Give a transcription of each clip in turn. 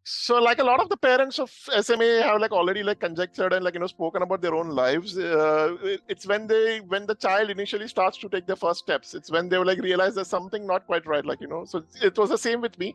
So like a lot of the parents of SMA have like already like conjectured and like, spoken about their own lives. It's when the child initially starts to take their first steps. It's when they like realize there's something not quite right. So it was the same with me.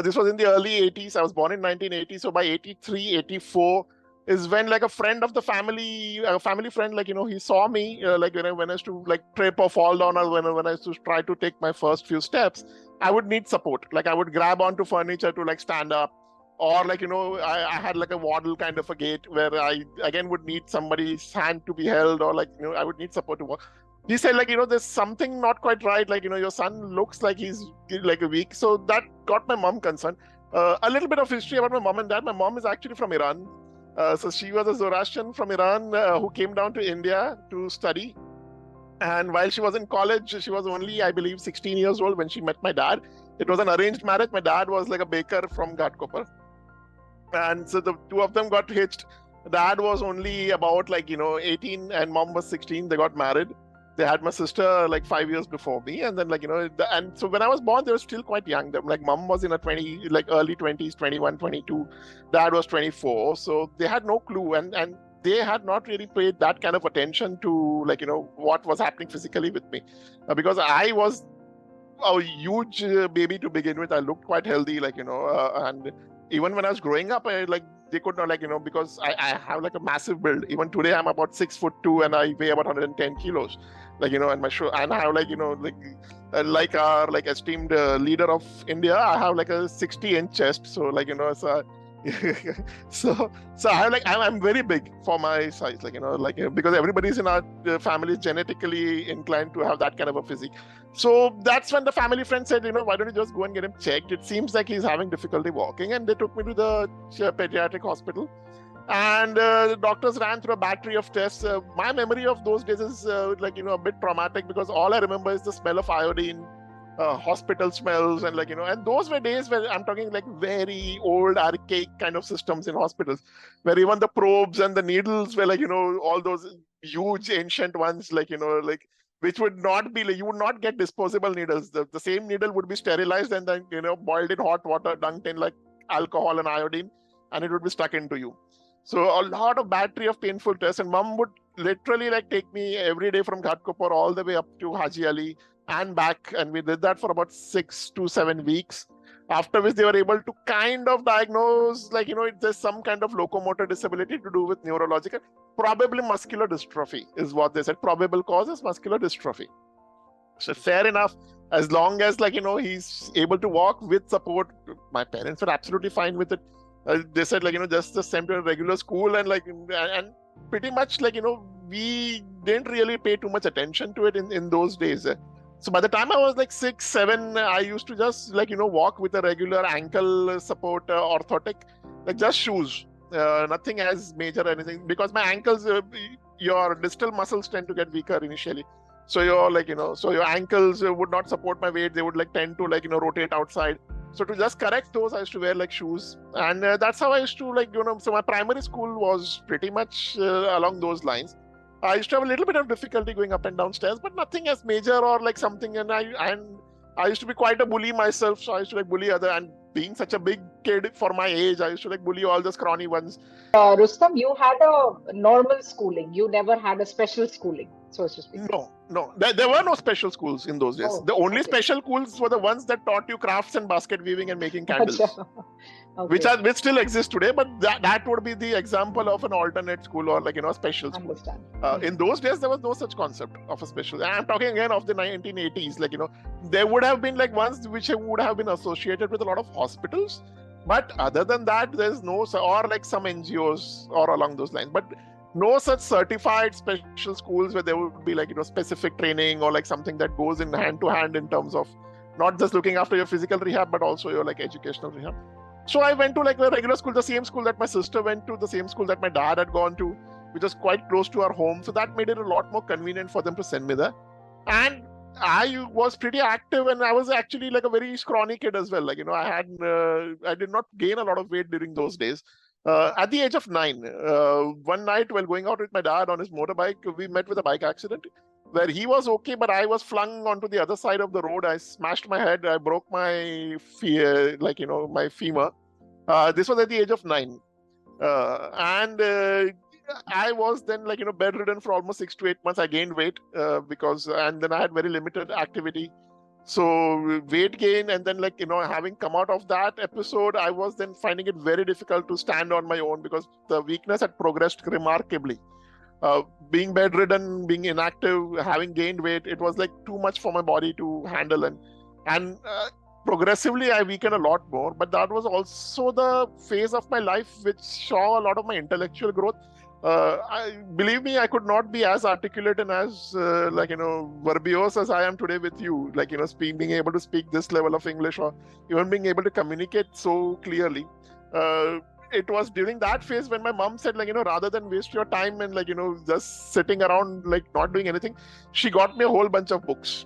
This was in the early 80s. I was born in 1980. So by 83, 84 is when like a friend of the family, a family friend, he saw me like when I used to like trip or fall down, or when I used to try to take my first few steps, I would need support. Like I would grab onto furniture to like stand up, or like I had like a waddle kind of a gait where I again would need somebody's hand to be held, or like I would need support to walk. He said like there's something not quite right, like your son looks like he's like a weak. So that got my mom concerned. A little bit of history about my mom and dad. My mom is actually from Iran. So she was a Zoroastrian from Iran who came down to India to study. And while she was in college, she was only, I believe, 16 years old when she met my dad. It was an arranged marriage. My dad was like a baker from Ghatkopar, and so the two of them got hitched. Dad was only about 18 and mom was 16. They got married. They had my sister like 5 years before me, and then and so when I was born, they were still quite young. Like mom was in a 20, like early 20s, 21, 22. Dad was 24, so they had no clue, and they had not really paid that kind of attention to what was happening physically with me, because I was a huge baby to begin with. I looked quite healthy, and even when I was growing up, they could not because I have like a massive build. Even today, I'm about 6'2" and I weigh about 110 kilos, and my shoe, and I have like our like esteemed leader of India, I have like a 60-inch chest. So so so I have I'm very big for my size, because everybody's in our family is genetically inclined to have that kind of a physique. So that's when the family friend said, why don't you just go and get him checked? It seems like he's having difficulty walking. And they took me to the pediatric hospital. And the doctors ran through a battery of tests. My memory of those days is a bit traumatic, because all I remember is the smell of iodine, hospital smells, and and those were days where I'm talking like very old, archaic kind of systems in hospitals, where even the probes and the needles were all those huge ancient ones, which would not be you would not get disposable needles. The same needle would be sterilized and then boiled in hot water, dunked in like alcohol and iodine, and it would be stuck into you. So a lot of battery of painful tests, and mom would literally take me every day from Ghatkopar all the way up to Haji Ali and back, and we did that for about 6 to 7 weeks. After which they were able to kind of diagnose there's some kind of locomotor disability to do with neurological, probably muscular dystrophy is what they said. Probable cause is muscular dystrophy. So fair enough, as long as he's able to walk with support. My parents were absolutely fine with it. They said just send to a regular school, and and pretty much we didn't really pay too much attention to it in those days. So by the time I was like 6, 7, I used to just walk with a regular ankle support orthotic, like just shoes, nothing as major or anything, because my ankles, your distal muscles tend to get weaker initially. So so your ankles would not support my weight. They would tend to rotate outside. So to just correct those, I used to wear shoes, and that's how I used to So my primary school was pretty much along those lines. I used to have a little bit of difficulty going up and down stairs, but nothing as major or something. And I used to be quite a bully myself, so I used to bully other. And being such a big kid for my age, I used to bully all the scrawny ones. Rustom, you had a normal schooling. You never had a special schooling, so to speak. No. There were no special schools in those days. The only special schools were the ones that taught you crafts and basket weaving and making candles. Which still exist today, but that would be the example of an alternate school or a special school. In those days, there was no such concept of a special. And I'm talking again of the 1980s. There would have been ones which would have been associated with a lot of hospitals, but other than that, there's no, or some NGOs or along those lines. But no such certified special schools where there would be specific training or something that goes in hand to hand in terms of not just looking after your physical rehab, but also your educational rehab. So I went to a regular school, the same school that my sister went to, the same school that my dad had gone to, which was quite close to our home. So that made it a lot more convenient for them to send me there. And I was pretty active, and I was actually a very scrawny kid as well. I did not gain a lot of weight during those days. At the age of 9, one night while going out with my dad on his motorbike, we met with a bike accident where he was okay, but I was flung onto the other side of the road. I smashed my head. I broke my my femur. This was at the age of 9. And I was then bedridden for almost 6 to 8 months. I gained weight and then I had very limited activity. So weight gain, and then having come out of that episode, I was then finding it very difficult to stand on my own because the weakness had progressed remarkably. Being bedridden, being inactive, having gained weight, it was too much for my body to handle, and progressively I weakened a lot more. But that was also the phase of my life which saw a lot of my intellectual growth. Believe me, I could not be as articulate and as verbose as I am today with you. Being able to speak this level of English, or even being able to communicate so clearly. It was during that phase when my mom said, rather than waste your time and just sitting around not doing anything, she got me a whole bunch of books.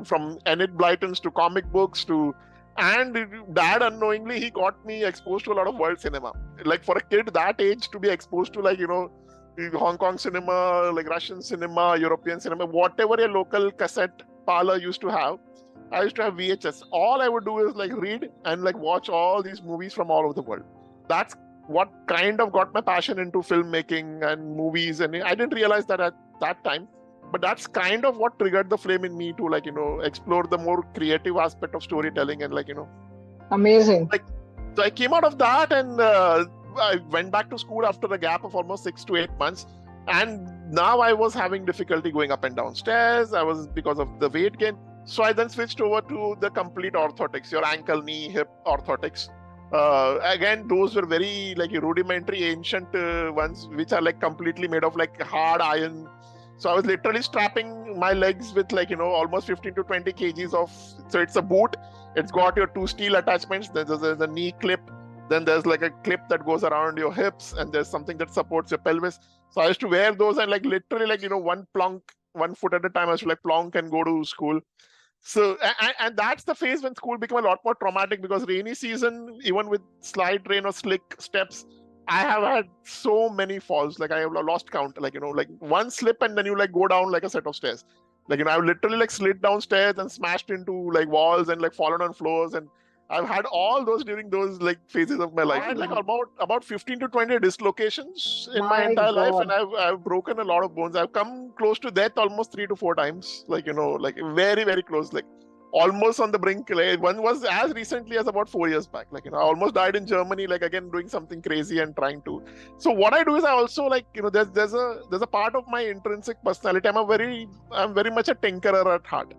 From Enid Blyton's to comic books and dad unknowingly, he got me exposed to a lot of world cinema. For a kid that age to be exposed to Hong Kong cinema, Russian cinema, European cinema, whatever a local cassette parlor used to have, I used to have VHS. All I would do is read and watch all these movies from all over the world. That's what kind of got my passion into filmmaking and movies, and I didn't realize that at that time. But that's kind of what triggered the flame in me to explore the more creative aspect of storytelling and Amazing. So I came out of that, and I went back to school after a gap of almost 6 to 8 months, and now I was having difficulty going up and down stairs. I was because of the weight gain. So I then switched over to the complete orthotics, your ankle, knee, hip orthotics. Again, those were very rudimentary, ancient ones, which are completely made of hard iron. So I was literally strapping my legs with almost 15 to 20 kgs of, so it's a boot. It's got your 2 steel attachments. There's a knee clip. Then there's a clip that goes around your hips, and there's something that supports your pelvis. So I used to wear those and literally one plonk, 1 foot at a time. I used to plonk and go to school. So, and that's the phase when school became a lot more traumatic, because rainy season, even with slide rain or slick steps, I have had so many falls. I have lost count. One slip and then you go down a set of stairs. I've literally slid downstairs and smashed into walls and fallen on floors, and I've had all those during those phases of my life. I had about 15 to 20 dislocations in my entire life, and I've broken a lot of bones. I've come close to death almost 3 to 4 times. Very, very close. Almost on the brink. One was as recently as about 4 years back. I almost died in Germany, again doing something crazy and trying to. So what I do is I also there's a part of my intrinsic personality. I'm very much a tinkerer at heart.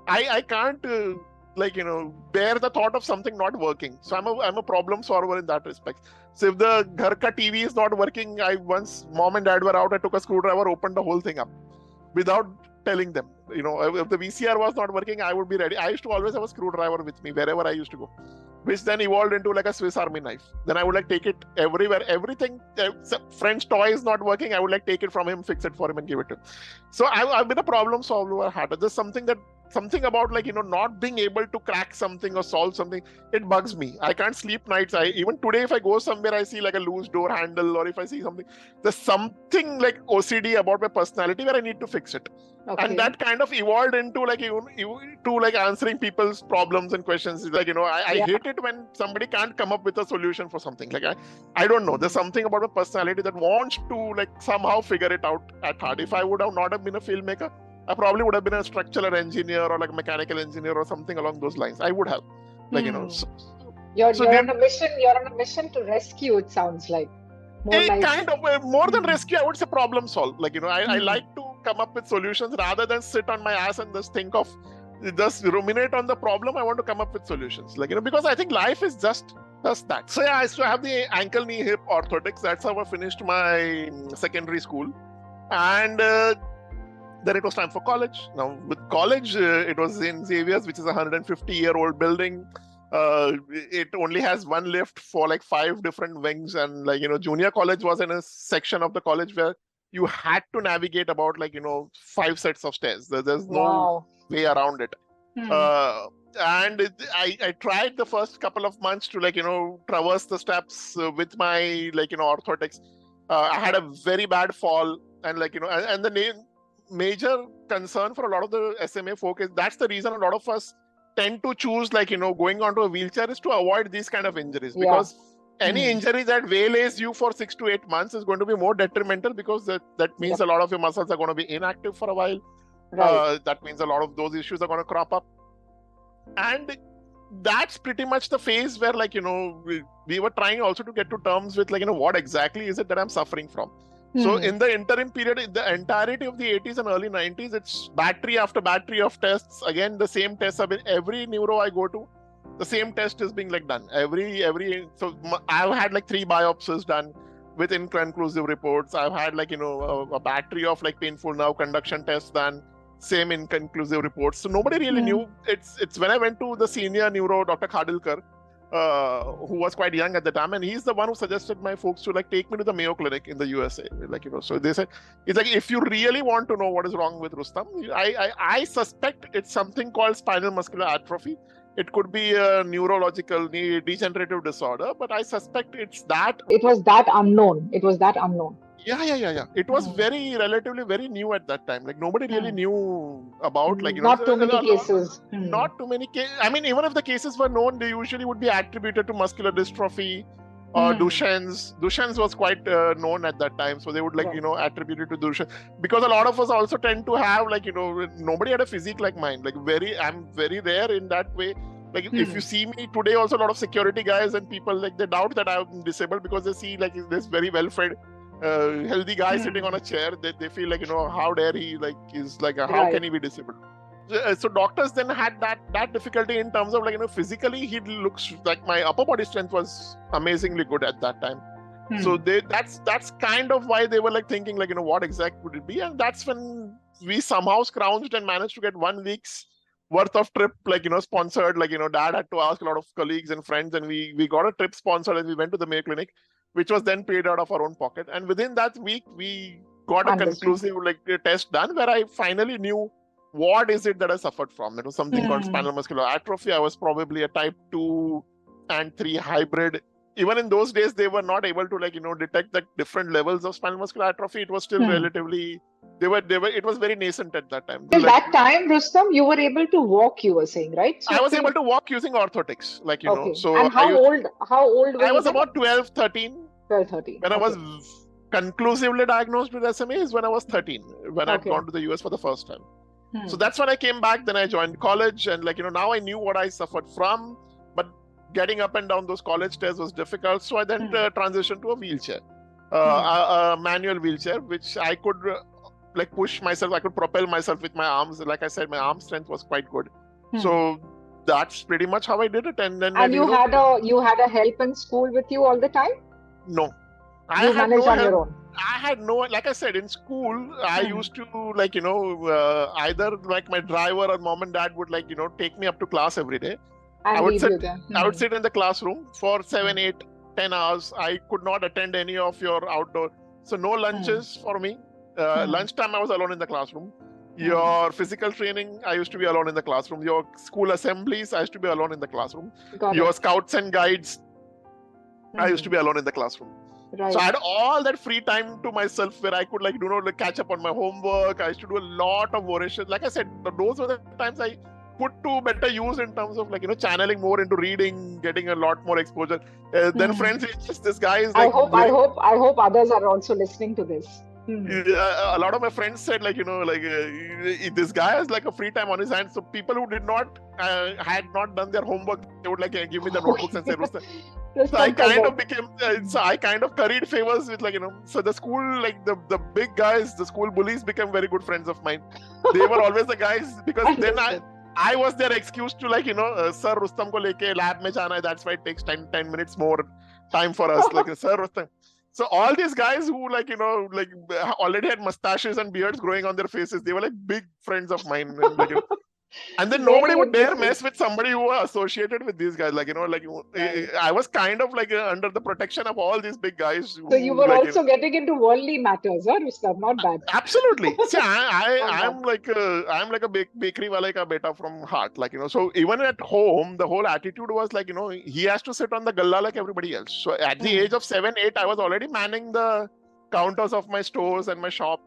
I can't bear the thought of something not working. So I'm a problem solver in that respect. So if the ghar ka TV is not working, once mom and dad were out, I took a screwdriver, opened the whole thing up without telling them. If the VCR was not working, I would be ready. I used to always have a screwdriver with me wherever I used to go, which then evolved into a Swiss Army knife. Then I would take it everywhere. Everything, friend's toy is not working, I would take it from him, fix it for him, and give it to him. So I've been a problem solver at heart. There's something about not being able to crack something or solve something. It bugs me. I can't sleep nights. Even today, if I go somewhere, I see a loose door handle, or if I see something, there's something OCD about my personality where I need to fix it. Okay. And that kind of evolved into answering people's problems and questions. I hate it when somebody can't come up with a solution for something. I don't know. There's something about a personality that wants to somehow figure it out at heart. If I would have not have been a filmmaker, I probably would have been a structural engineer or a mechanical engineer or something along those lines. I would have, You're on a mission. You're on a mission to rescue. It sounds like more than rescue. I would say problem solve. I like to come up with solutions rather than sit on my ass and just ruminate on the problem. I want to come up with solutions. Because I think life is just that. So yeah, I used to have the ankle, knee, hip orthotics. That's how I finished my secondary school, and then it was time for college. Now with college, it was in Xavier's, which is a 150-year-old building. It only has one lift for 5 different wings, and junior college was in a section of the college where you had to navigate about 5 sets of stairs. There's no way around it. And I tried the first couple of months to traverse the steps with my orthotics. I had a very bad fall, and and the major concern for a lot of the SMA folk is that's the reason a lot of us tend to choose going onto a wheelchair is to avoid these kind of injuries. Because any injury that waylays you for 6 to 8 months is going to be more detrimental, because that means a lot of your muscles are going to be inactive for a while. Right. That means a lot of those issues are going to crop up. And that's pretty much the phase where, like, we were trying also to get to terms with, like, what exactly is it that I'm suffering from. So in the interim period, in the entirety of the 80s and early 90s, it's battery after battery of tests. Again, the same tests have been, every neuro I go to, the same test is being like done. So I've had like 3 biopsies done with inconclusive reports. I've had, like, a battery of like painful nerve conduction tests done, same inconclusive reports. So nobody really knew. It's when I went to the senior neuro, Dr. Khadilkar, who was quite young at the time, and he's the one who suggested my folks to like take me to the Mayo Clinic in the USA. Like, so they said, it's like, if you really want to know what is wrong with Rustom, I suspect it's something called spinal muscular atrophy. It could be a neurological degenerative disorder, but I suspect it's that. It was that unknown. Yeah. It was relatively very new at that time. Like, nobody really knew about, like, not too many cases. Not too many cases. I mean, even if the cases were known, they usually would be attributed to muscular dystrophy or Duchenne's. Duchenne's was quite known at that time. So they would, like, attribute it to Duchenne. Because a lot of us also tend to have, like, nobody had a physique like mine. Like, I'm very rare in that way. Like, if you see me today, also a lot of security guys and people, like, they doubt that I'm disabled because they see, like, this very well-fed, healthy guy sitting on a chair. They feel like, how dare he, like, is like, how can he be disabled? So doctors then had that difficulty in terms of, like, physically he looks like, my upper body strength was amazingly good at that time. So that's kind of why they were, like, thinking, like, what exactly would it be? And that's when we somehow scrounged and managed to get 1 week's worth of trip, like, sponsored. Like, dad had to ask a lot of colleagues and friends, and we got a trip sponsored, and we went to the Mayo Clinic, which was then paid out of our own pocket. And within that week, we got a conclusive, like, test done, where I finally knew what is it that I suffered from. It was something called spinal muscular atrophy. I was probably a type 2 and 3 hybrid. Even in those days, they were not able to, like, detect the different levels of spinal muscular atrophy. It was still relatively, it was very nascent at that time. Till that time, Rustom, you were able to walk, you were saying, right? So I was able to walk using orthotics, like, so. And how old were you? I was about 12, 13. 12, 13. When I was conclusively diagnosed with SMA is when I was 13, when I'd gone to the US for the first time. So that's when I came back. Then I joined college, and, like, now I knew what I suffered from, but getting up and down those college stairs was difficult. So I then transitioned to a wheelchair, a manual wheelchair, which I could like push myself. I could propel myself with my arms. Like I said, my arm strength was quite good. So that's pretty much how I did it. And then you had a help in school with you all the time? No. You managed on your own? I had no, like I said, in school, I used to, like, either like my driver or mom and dad would, like, take me up to class every day. And I would sit in the classroom for 7, 8, 10 hours. I could not attend any of your outdoor. So no lunches for me. Lunchtime, I was alone in the classroom. Your physical training, I used to be alone in the classroom. Your school assemblies, I used to be alone in the classroom. Your scouts and guides, I used to be alone in the classroom. Right. So I had all that free time to myself where I could, like, catch up on my homework. I used to do a lot of voracious. Like I said, those were the times I put to better use in terms of, like, channeling more into reading, getting a lot more exposure. Then friends, this guy is like. I hope others are also listening to this. A lot of my friends said, like, this guy has, like, a free time on his hands. So people who did not had not done their homework, they would, like, give me the notebooks and say, Rustom. So I kind of became, I kind of curried favors with, like, so the school, like, the big guys, the school bullies became very good friends of mine. They were always the guys, because then I was their excuse to, like, Sir Rustom ko leke lab mein jana hai, that's why it takes 10 minutes more time for us. Like, Sir Rustom. So all these guys who, like, like, already had mustaches and beards growing on their faces, they were, like, big friends of mine. And, like, and then nobody would dare mess with somebody who was associated with these guys. Like, I was kind of, like, under the protection of all these big guys. So you were, like, also getting into worldly matters, huh, Rustom? Not bad. Absolutely. See, I'm like a bakery wale ka beta from heart. Like, so even at home, the whole attitude was, like, he has to sit on the galla like everybody else. So at the age of 7, 8, I was already manning the counters of my stores and my shop.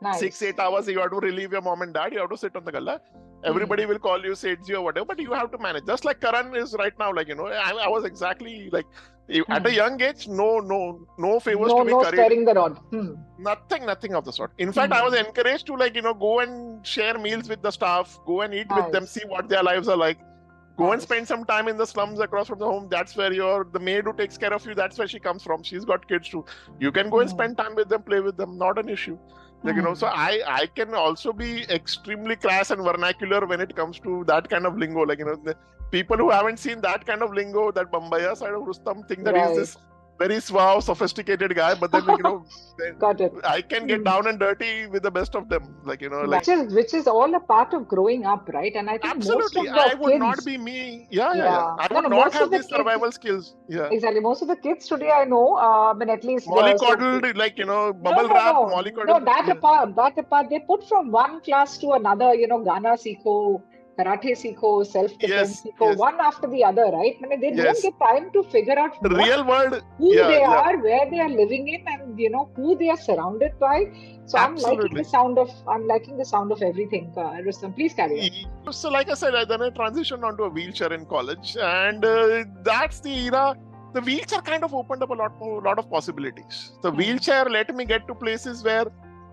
Nice. 6, 8 hours, you have to relieve your mom and dad. You have to sit on the galla. Everybody will call you Sethji or whatever, but you have to manage. Just like Karan is right now, like, I was exactly like, at a young age, no favors to be No curried. stirring the rod. Nothing of the sort. In fact, I was encouraged to, like, go and share meals with the staff, go and eat with them, see what their lives are like. Go and spend some time in the slums across from the home. That's where the maid who takes care of you, that's where she comes from. She's got kids too. You can go and spend time with them, play with them, not an issue. Like, so I can also be extremely crass and vernacular when it comes to that kind of lingo. Like, the people who haven't seen that kind of lingo, that Bombaya side of Rustom, think that he's this very suave, sophisticated guy, but then, Got it. I can get down and dirty with the best of them. Like, which is all a part of growing up, right? And I think absolutely, most of the I would kids, not be me. Yeah. I would not have these survival skills. Yeah. Exactly. Most of the kids today, I know, at least mollycoddled, like, bubble wrap, mollycoddled. No, that apart, they put from one class to another, Gana Sikho, Karate Sikho, self-defense Sikho, one after the other, right? I mean, they don't get time to figure out the real world, who they are, where they are living in, and who they are surrounded by. So absolutely. I'm liking the sound of everything. Rustom, please carry on. So, like I said, then I transitioned onto a wheelchair in college, and that's the era. The wheelchair kind of opened up a lot of possibilities. The wheelchair let me get to places where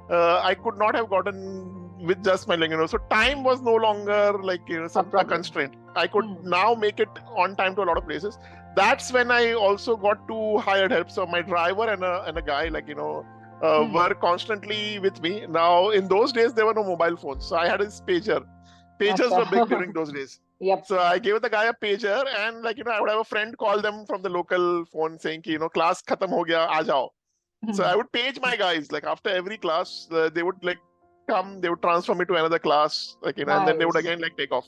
I could not have gotten with just my leg, so time was no longer like, a constraint. I could now make it on time to a lot of places. That's when I also got two hired help. So my driver and a guy, like, were constantly with me. Now, in those days, there were no mobile phones. So I had his pager. Pagers were big during those days. Yep. So I gave the guy a pager, and, like, I would have a friend call them from the local phone saying, class khatam ho gaya, aa jao. So I would page my guys, like, after every class, they would, like, come, they would transfer me to another class, like, and then they would again, like, take off.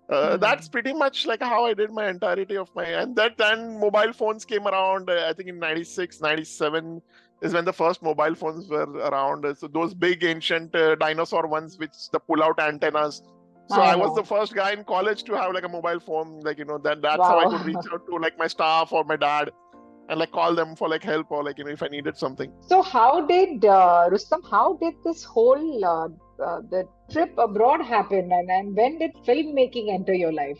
That's pretty much like how I did my entirety of and then mobile phones came around. I think in 96, 97 is when the first mobile phones were around. So those big ancient dinosaur ones, which the pull-out antennas. So I was the first guy in college to have, like, a mobile phone, like, that's how I could reach out to, like, my staff or my dad and, like, call them for, like, help or, like, if I needed something. So how did Rustom, how did this whole the trip abroad happen, and when did filmmaking enter your life?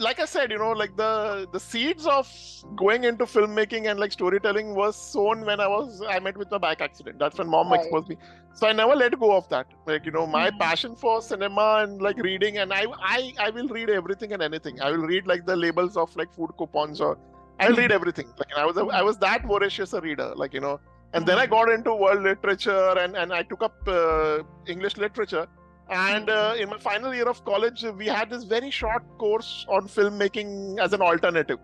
Like I said, like the seeds of going into filmmaking and, like, storytelling was sown when I met with my bike accident. That's when mom exposed me. So I never let go of that. Like, my passion for cinema and, like, reading, and I will read everything and anything. I will read, like, the labels of, like, food coupons, or I'll read everything. Like, I was that voracious a reader, like, and then I got into world literature and I took up English literature. And in my final year of college, we had this very short course on filmmaking as an alternative.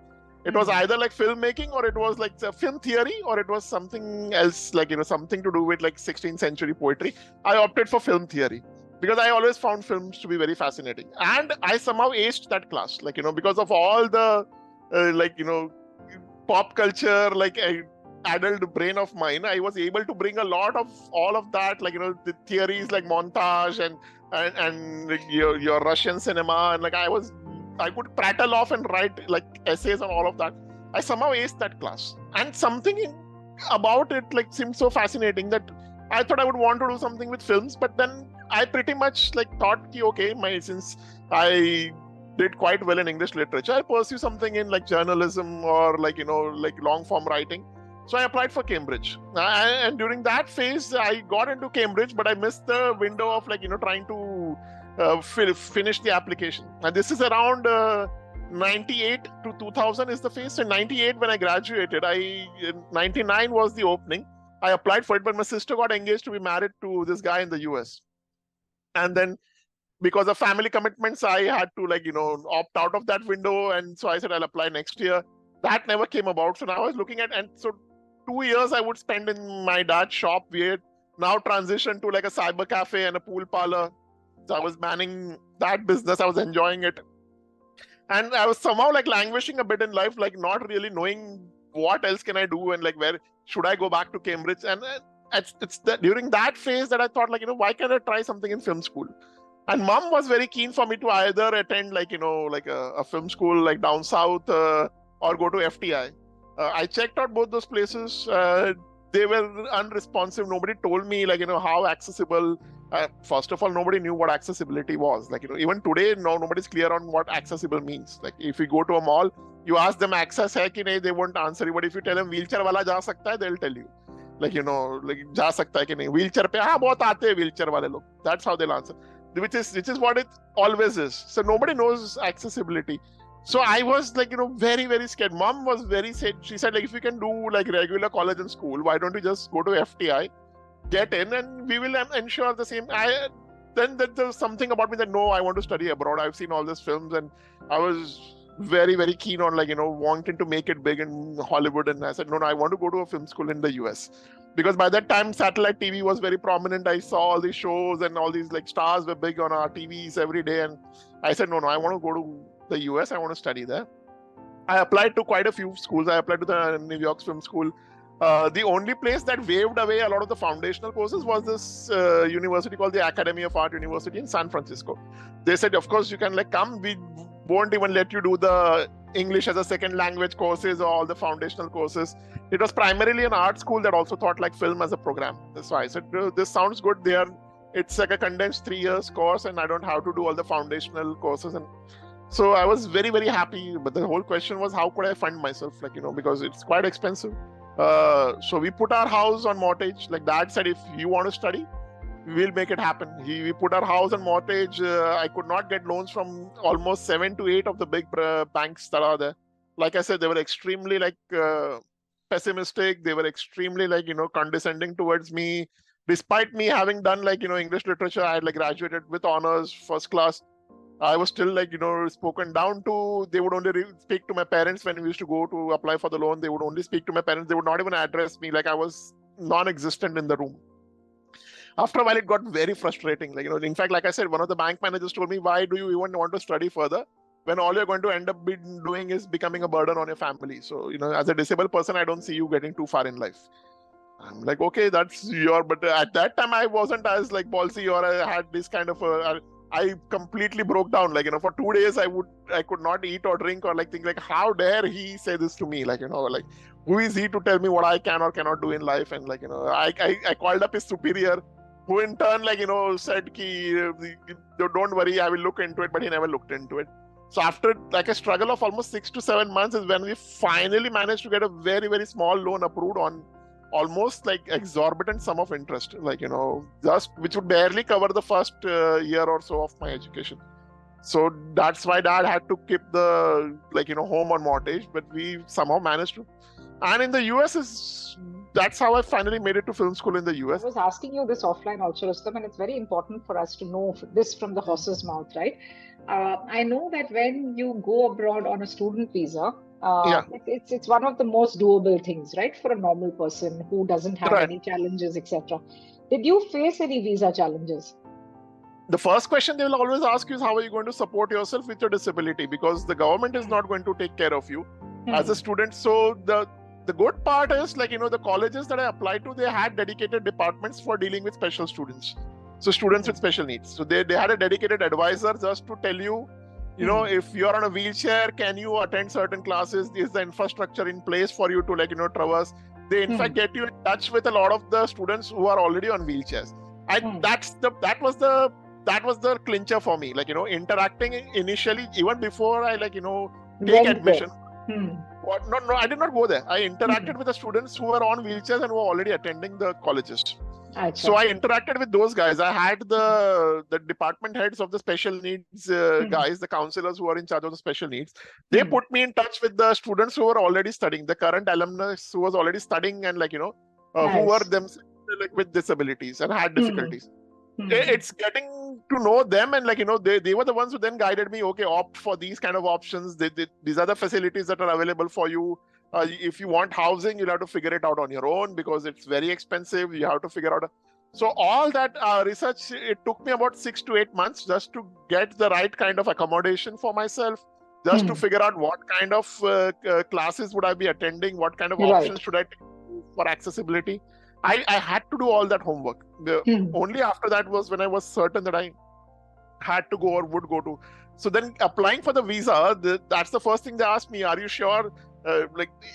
It was either, like, filmmaking, or it was, like, film theory, or it was something else, like, something to do with, like, 16th century poetry. I opted for film theory because I always found films to be very fascinating. And I somehow aced that class, like, because of all the, pop culture, like, adult brain of mine, I was able to bring a lot of all of that, like, the theories, like montage and like, your Russian cinema, and, like, I could prattle off and write, like, essays on all of that. I somehow aced that class, and something about it, like, seemed so fascinating that I thought I would want to do something with films. But then I pretty much, like, thought, okay, since I did quite well in English literature, I'll pursue something in, like, journalism or, like, like, long form writing. So I applied for Cambridge, and during that phase, I got into Cambridge, but I missed the window of, like, trying to finish the application. And this is around 98 to 2000 is the phase. So in 98, when I graduated, 99 was the opening. I applied for it, but my sister got engaged to be married to this guy in the US. And then, because of family commitments, I had to, like, opt out of that window. And so I said, I'll apply next year. That never came about. So now I was looking at, and so 2 years I would spend in my dad's shop. We had now transitioned to, like, a cyber cafe and a pool parlor. So I was manning that business. I was enjoying it. And I was somehow, like, languishing a bit in life, like, not really knowing what else can I do, and, like, where should I go back to Cambridge. And it's during that phase that I thought, like, why can't I try something in film school? And mom was very keen for me to either attend, like, like a film school, like, down south, or go to FTI. I checked out both those places. They were unresponsive. Nobody told me, like, how accessible First of all, nobody knew what accessibility was. Like, even today, nobody's clear on what accessible means. Like, if you go to a mall, you ask them access hai ki nahi, they won't answer you. But if you tell them wheelchair wala ja sakta hai, they'll tell you. Like, like ja sakta hai ki nahi. Wheelchair pe, haan, bahut aate hai wheelchair wale log. That's how they'll answer. Which is what it always is. So nobody knows accessibility. So I was like, very, very scared. Mom was very sad. She said, like, if you can do like regular college and school, why don't you just go to FTI? Get in and we will ensure the same. Then there was something about me that no, I want to study abroad. I've seen all these films and I was very, very keen on wanting to make it big in Hollywood. And I said, no, I want to go to a film school in the US. Because by that time, satellite TV was very prominent. I saw all these shows and all these stars were big on our TVs every day. And I said, no, I want to go to the US. I want to study there. I applied to quite a few schools. I applied to the New York Film School. The only place that waved away a lot of the foundational courses was this university called the Academy of Art University in San Francisco. They said, of course, you can come. We won't even let you do the English as a second language courses or all the foundational courses. It was primarily an art school that also taught film as a program. So I said, this sounds good. It's like a condensed 3 years course and I don't have to do all the foundational courses. And so I was very, very happy. But the whole question was, how could I fund myself? Because it's quite expensive. So we put our house on mortgage. Like Dad said, if you want to study, we'll make it happen. We put our house on mortgage. I could not get loans from almost 7 to 8 of the big banks that are there. Like I said, they were extremely pessimistic. They were extremely condescending towards me. Despite me having done English literature, I had graduated with honors, first class. I was still spoken down to. They would only speak to my parents when we used to go to apply for the loan. They would only speak to my parents. They would not even address me. I was non-existent in the room. After a while, it got very frustrating. In fact, like I said, one of the bank managers told me, why do you even want to study further when all you're going to end up doing is becoming a burden on your family? So, as a disabled person, I don't see you getting too far in life. I'm like, okay, that's but at that time, I wasn't as ballsy, or I had this kind of I completely broke down. For 2 days, I could not eat or drink or think how dare he say this to me? Who is he to tell me what I can or cannot do in life? And I called up his superior, who in turn said don't worry, I will look into it, but he never looked into it. So after a struggle of almost 6 to 7 months is when we finally managed to get a very, very small loan approved on almost exorbitant sum of interest, just which would barely cover the first year or so of my education. So that's why Dad had to keep the home on mortgage, but we somehow managed to. And in the US that's how I finally made it to film school in the US. I was asking you this offline also, Rustom, and it's very important for us to know this from the horse's mouth, right? I know that when you go abroad on a student visa, it's one of the most doable things, right, for a normal person who doesn't have any challenges, etc. Did you face any visa challenges? The first question they will always ask you is, how are you going to support yourself with your disability? Because the government is not going to take care of you as a student. So the good part is, the colleges that I applied to, they had dedicated departments for dealing with special students. So students with special needs. So they had a dedicated advisor just to tell you, if you're on a wheelchair, can you attend certain classes? Is the infrastructure in place for you to traverse? They in fact get you in touch with a lot of the students who are already on wheelchairs. That was the clincher for me. Interacting initially, even before I take admission. No, I did not go there. I interacted with the students who were on wheelchairs and who were already attending the colleges. So I interacted with those guys. I had the department heads of the special needs guys, the counselors who are in charge of the special needs. They put me in touch with the students who were already studying, the current alumnus who was already studying and who were themselves with disabilities and had difficulties. It's getting to know them, and they were the ones who then guided me. Okay, opt for these kind of options. These are the facilities that are available for you. If you want housing, you'll have to figure it out on your own because it's very expensive. You have to figure out. So all that research, it took me about 6 to 8 months just to get the right kind of accommodation for myself, just to figure out what kind of classes would I be attending, what kind of options should I take for accessibility. I had to do all that homework. Only after that was when I was certain that I had to go or would go to. So then applying for the visa, that's the first thing they asked me, are you sure?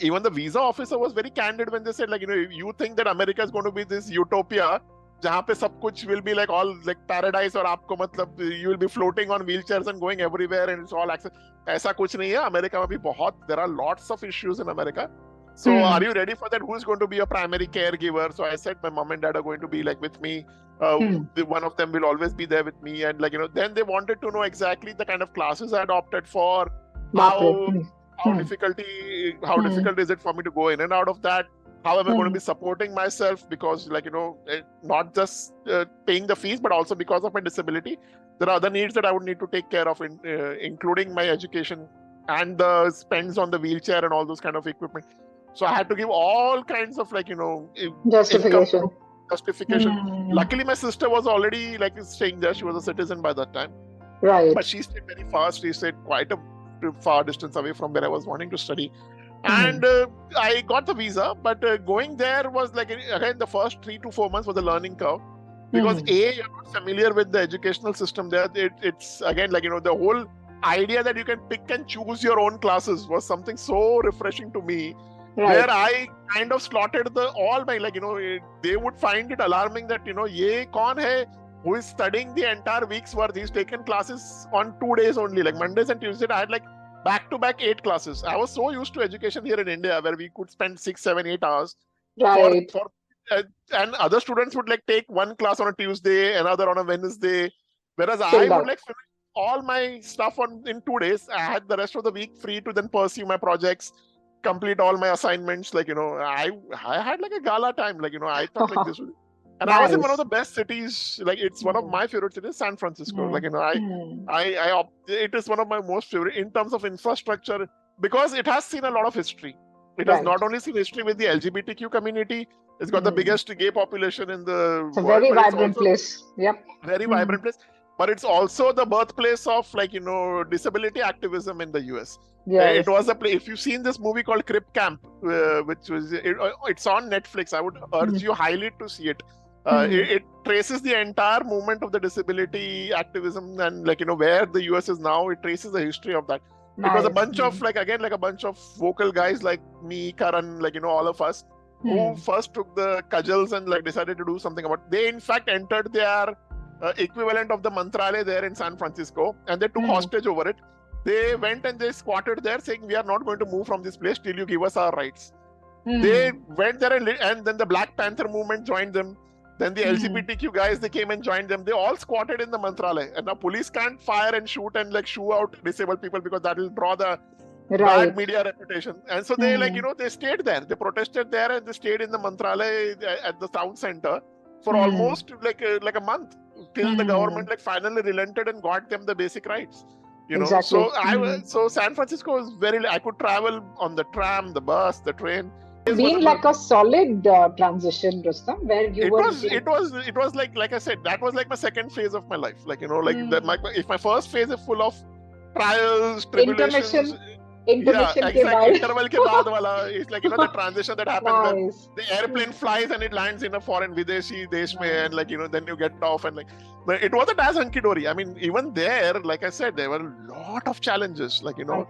Even the visa officer was very candid when they said, you think that America is going to be this utopia. जहाँ पे सब कुछ will be like all like paradise और आपको मतलब you will be floating on wheelchairs and going everywhere and it's all access. ऐसा कुछ नहीं है. अमेरिका में भी बहुत, there are lots of issues in America. So are you ready for that? Who is going to be your primary caregiver? So I said my mom and dad are going to be like with me. One of them will always be there with me, and like, you know, then they wanted to know exactly the kind of classes I had opted for, how difficult is it for me to go in and out of that, how am I going to be supporting myself, because like, you know, not just paying the fees, but also because of my disability there are other needs that I would need to take care of, including my education and the spends on the wheelchair and all those kind of equipment. So I had to give all kinds of like, you know, justification. Luckily, my sister was already like staying there. She was a citizen by that time. Right. But she stayed very fast. She stayed quite a far distance away from where I was wanting to study. And I got the visa, but going there was like, again, the first 3 to 4 months was a learning curve. Because you're not familiar with the educational system there. It's again, like, you know, the whole idea that you can pick and choose your own classes was something so refreshing to me. Right. Where I kind of slotted all my, like, you know, they would find it alarming that, you know, ye kaun hai who is studying the entire week's worth. He's taken classes on 2 days only, like Mondays and Tuesdays. I had like back-to-back 8 classes. I was so used to education here in India where we could spend 6, 7, 8 hours. Right. And other students would like take one class on a Tuesday, another on a Wednesday. Whereas I would like finish all my stuff in 2 days. I had the rest of the week free to then pursue my projects, complete all my assignments. Like, you know, I had like a gala time. Like, you know, I thought like this would. And nice. I was in one of the best cities. Like, it's one of my favorite cities, San Francisco. Like, you know, it is one of my most favorite in terms of infrastructure, because it has seen a lot of history. It has not only seen history with the LGBTQ community. It's got the biggest gay population in the world. Very vibrant place. Yep. Very vibrant place. But it's also the birthplace of, like, you know, disability activism in the US. Yes. It was a place. If you've seen this movie called Crip Camp, which was it's on Netflix, I would urge you highly to see it. It traces the entire movement of the disability activism and, like, you know, where the US is now. It traces the history of that. Nice. It was a bunch of, like, again, like a bunch of vocal guys like me, Karan, like, you know, all of us who first took the cudgels and like decided to do something about it. They in fact entered their equivalent of the Mantralaya there in San Francisco, and they took hostage over it. They went and they squatted there saying, we are not going to move from this place till you give us our rights. They went there and then the Black Panther movement joined them. Then the LGBTQ guys, they came and joined them. They all squatted in the Mantralaya. And now police can't fire and shoot and like shoo out disabled people because that will draw the bad media reputation. And so they like, you know, they stayed there. They protested there and they stayed in the Mantralaya at the town center for almost like a month till the government like finally relented and got them the basic rights. You know, so so San Francisco is I could travel on the tram, the bus, the train. Been like a solid transition, Rustom, where you it was like I said, that was like my second phase of my life. Like, you know, like if my first phase is full of trials, tribulations. Interval ke baad wala. It's like, you know, the transition that happens when the airplane flies and it lands in a foreign Videshi desh mein, and like, you know, then you get off and like, but it wasn't as hunky-dory. I mean, even there, like I said, there were a lot of challenges. Like, you know,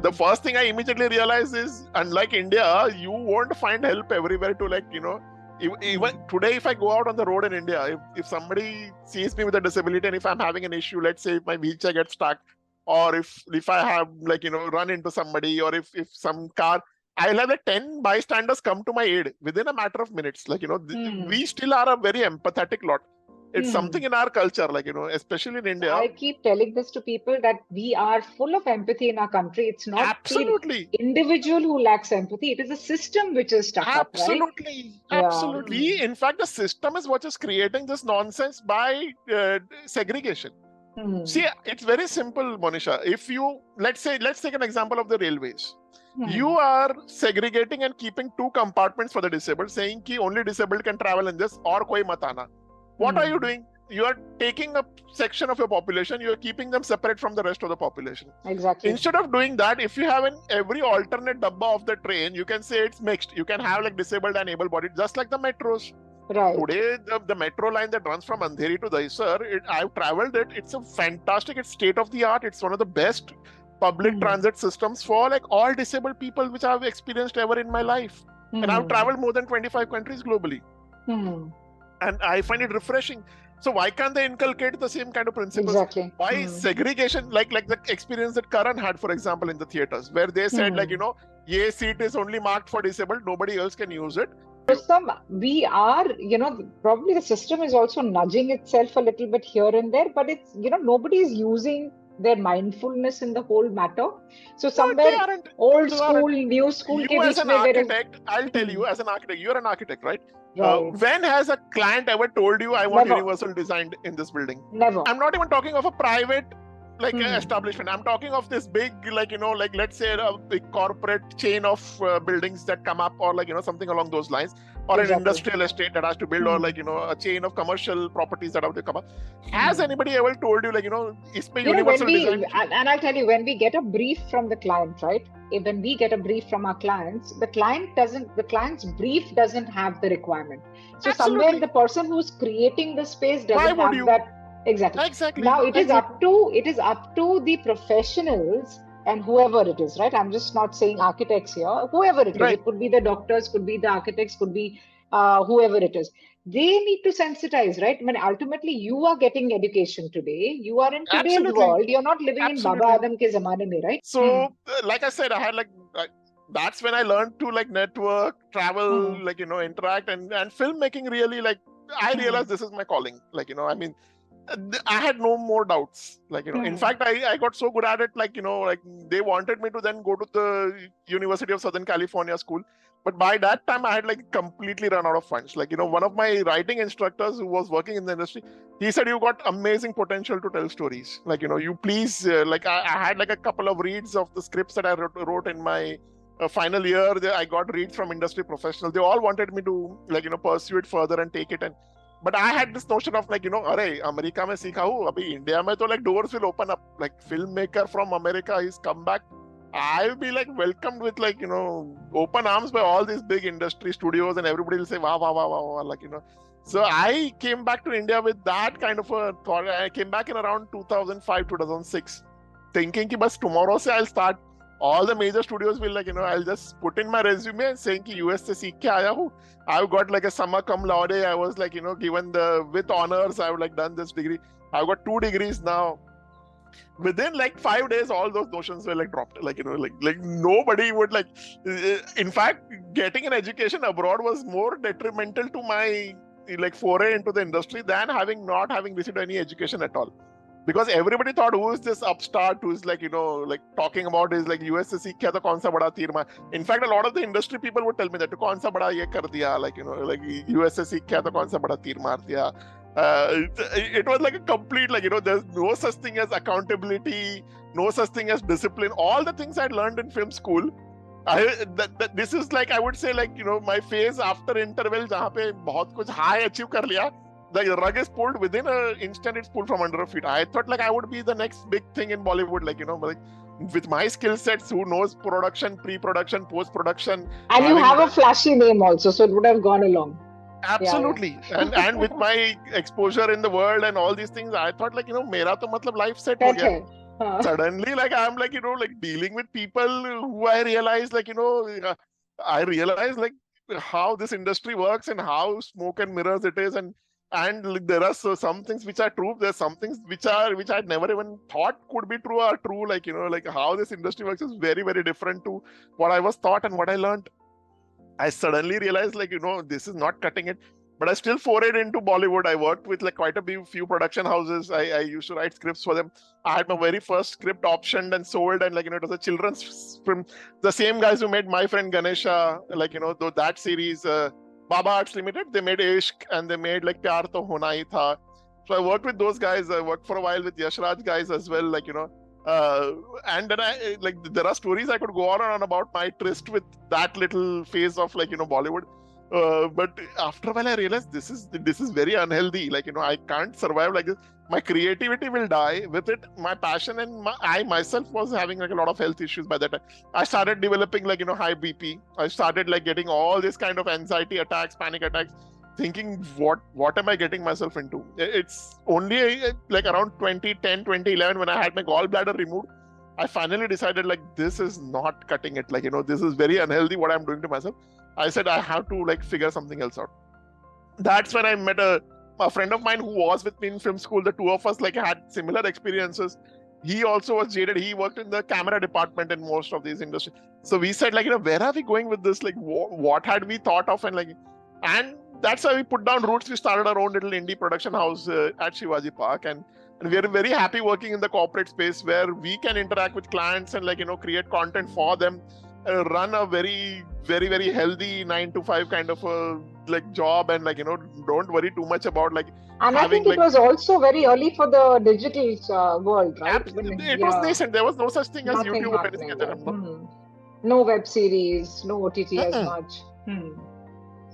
the first thing I immediately realized is, unlike India, you won't find help everywhere to, like, you know, even today, if I go out on the road in India, if somebody sees me with a disability and if I'm having an issue, let's say if my wheelchair gets stuck, or if I have, like, you know, run into somebody, or if some car, I'll have like 10 bystanders come to my aid within a matter of minutes. Like, you know, we still are a very empathetic lot. It's something in our culture, like, you know, especially in India. I keep telling this to people that we are full of empathy in our country. It's not the individual who lacks empathy. It is a system which is stuck up, right? Absolutely. In fact, the system is what is creating this nonsense by segregation. See, it's very simple, Monisha. If you, let's take an example of the railways. You are segregating and keeping 2 compartments for the disabled, saying ki only disabled can travel in this, or koi mat aana. What are you doing? You are taking a section of your population, you are keeping them separate from the rest of the population. Exactly. Instead of doing that, if you have every alternate dabba of the train, you can say it's mixed. You can have like disabled and able-bodied, just like the metros. Right. Today, the metro line that runs from Andheri to Dahisar, I've traveled it. It's a fantastic, it's state of the art. It's one of the best public transit systems for like all disabled people which I've experienced ever in my life. And I've traveled more than 25 countries globally. And I find it refreshing. So why can't they inculcate the same kind of principles? Exactly. Why segregation, like the experience that Karan had, for example, in the theaters, where they said ye seat is only marked for disabled, nobody else can use it. Rustom, we are, probably the system is also nudging itself a little bit here and there, but it's, nobody is using their mindfulness in the whole matter. So somewhere old school, new school. You as an architect, I'll tell you, as an architect, you're an architect, right? When has a client ever told you, I want universal design in this building? Never. I'm not even talking of a private establishment. I'm talking of this big, let's say a big corporate chain of buildings that come up, or something along those lines, or an industrial estate that has to build, or a chain of commercial properties that have to come up. Has anybody ever told you, ispe universal design? And I'll tell you, when we get a brief from the client, right? When we get a brief from our clients, the client's brief doesn't have the requirement. So somewhere the person who's creating the space doesn't have that. Exactly. Now it is up to the professionals and whoever it is, right? I'm just not saying architects here. Whoever it is, it could be the doctors, could be the architects, could be whoever it is. They need to sensitize, right? I mean, ultimately, you are getting education today. You are in today's world. You're not living in Baba Adam ke zamane mein, right? So, like I said, I had that's when I learned to network, travel, interact, and filmmaking really I realized this is my calling. I mean, I had no more doubts. In fact, I got so good at it, they wanted me to then go to the University of Southern California school. But by that time, I had completely run out of funds. One of my writing instructors who was working in the industry, he said, you got amazing potential to tell stories. You please, I had a couple of reads of the scripts that I wrote in my final year. I got reads from industry professionals. They all wanted me to pursue it further and take it. But I had this notion of arey, America mein seekha hu, abhi India mein to doors will open up. Filmmaker from America, he's come back. I'll be welcomed with open arms by all these big industry studios, and everybody will say wow, wow, wow, wow, So I came back to India with that kind of a thought. I came back in around 2005, 2006, thinking ki bas tomorrow se I'll start. All the major studios will I'll just put in my resume and saying ki US se seekh ke aaya hu. I've got a summa cum laude. I was given with honors. I've done this degree. I've got 2 degrees now. Within 5 days, all those notions were dropped. Nobody would in fact, getting an education abroad was more detrimental to my foray into the industry than not having received any education at all. Because everybody thought, who is this upstart who is talking about is US se seekh to kaun sa bada tir maar. In fact, a lot of the industry people would tell me that kaun sa bada ye kar diya, US se seekh to kaun sa bada tir maar diya. It was a complete there's no such thing as accountability, no such thing as discipline. All the things I'd learned in film school, this is I would say my phase after interval jahan pe bahut kuch high achieve kar liya. The rug is pulled within an instant. It's pulled from under our feet. I thought I would be the next big thing in Bollywood, with my skill sets. Who knows production, pre-production, post-production, and you have a flashy name also, so it would have gone along. Absolutely. And with my exposure in the world and all these things, I thought mera to matlab life set ho gaya. Suddenly I'm dealing with people who I realize I realize how this industry works and how smoke and mirrors it is, and there are some things which are true. There's some things which I'd never even thought could be true are true. How this industry works is very, very different to what I was taught and what I learned. I suddenly realized this is not cutting it. But I still forayed into Bollywood. I worked with quite a few production houses. I used to write scripts for them. I had my very first script optioned and sold, and it was a children's film. The same guys who made My Friend Ganesha, that series, Baba Arts Limited, they made Ishq, and they made Pyar To Hona Hi Tha. So I worked with those guys. I worked for a while with Yashraj guys as well, and then I there are stories I could go on and on about my tryst with that little phase of Bollywood. But after a while I realized this is very unhealthy. I can't survive like this. My creativity will die with it. My passion and I myself was having a lot of health issues by that time. I started developing high BP. I started getting all this kind of anxiety attacks, panic attacks, thinking what am I getting myself into? It's only around 2010, 2011 when I had my gallbladder removed, I finally decided this is not cutting it. This is very unhealthy what I'm doing to myself. I said I have to figure something else out. That's when I met a friend of mine who was with me in film school. The two of us like had similar experiences. He also was jaded. He worked in the camera department in most of these industries. So we said like, where are we going with this? Like, what had we thought of? And that's how we put down roots. We started our own little indie production house at Shivaji Park, and we are very happy working in the corporate space where we can interact with clients and create content for them, run a very, very, very healthy 9 to 5 kind of a job, and don't worry too much about And I think it was also very early for the digital world, right? It was nascent. There was no such thing as YouTube or anything at that time. No web series, no OTT as much.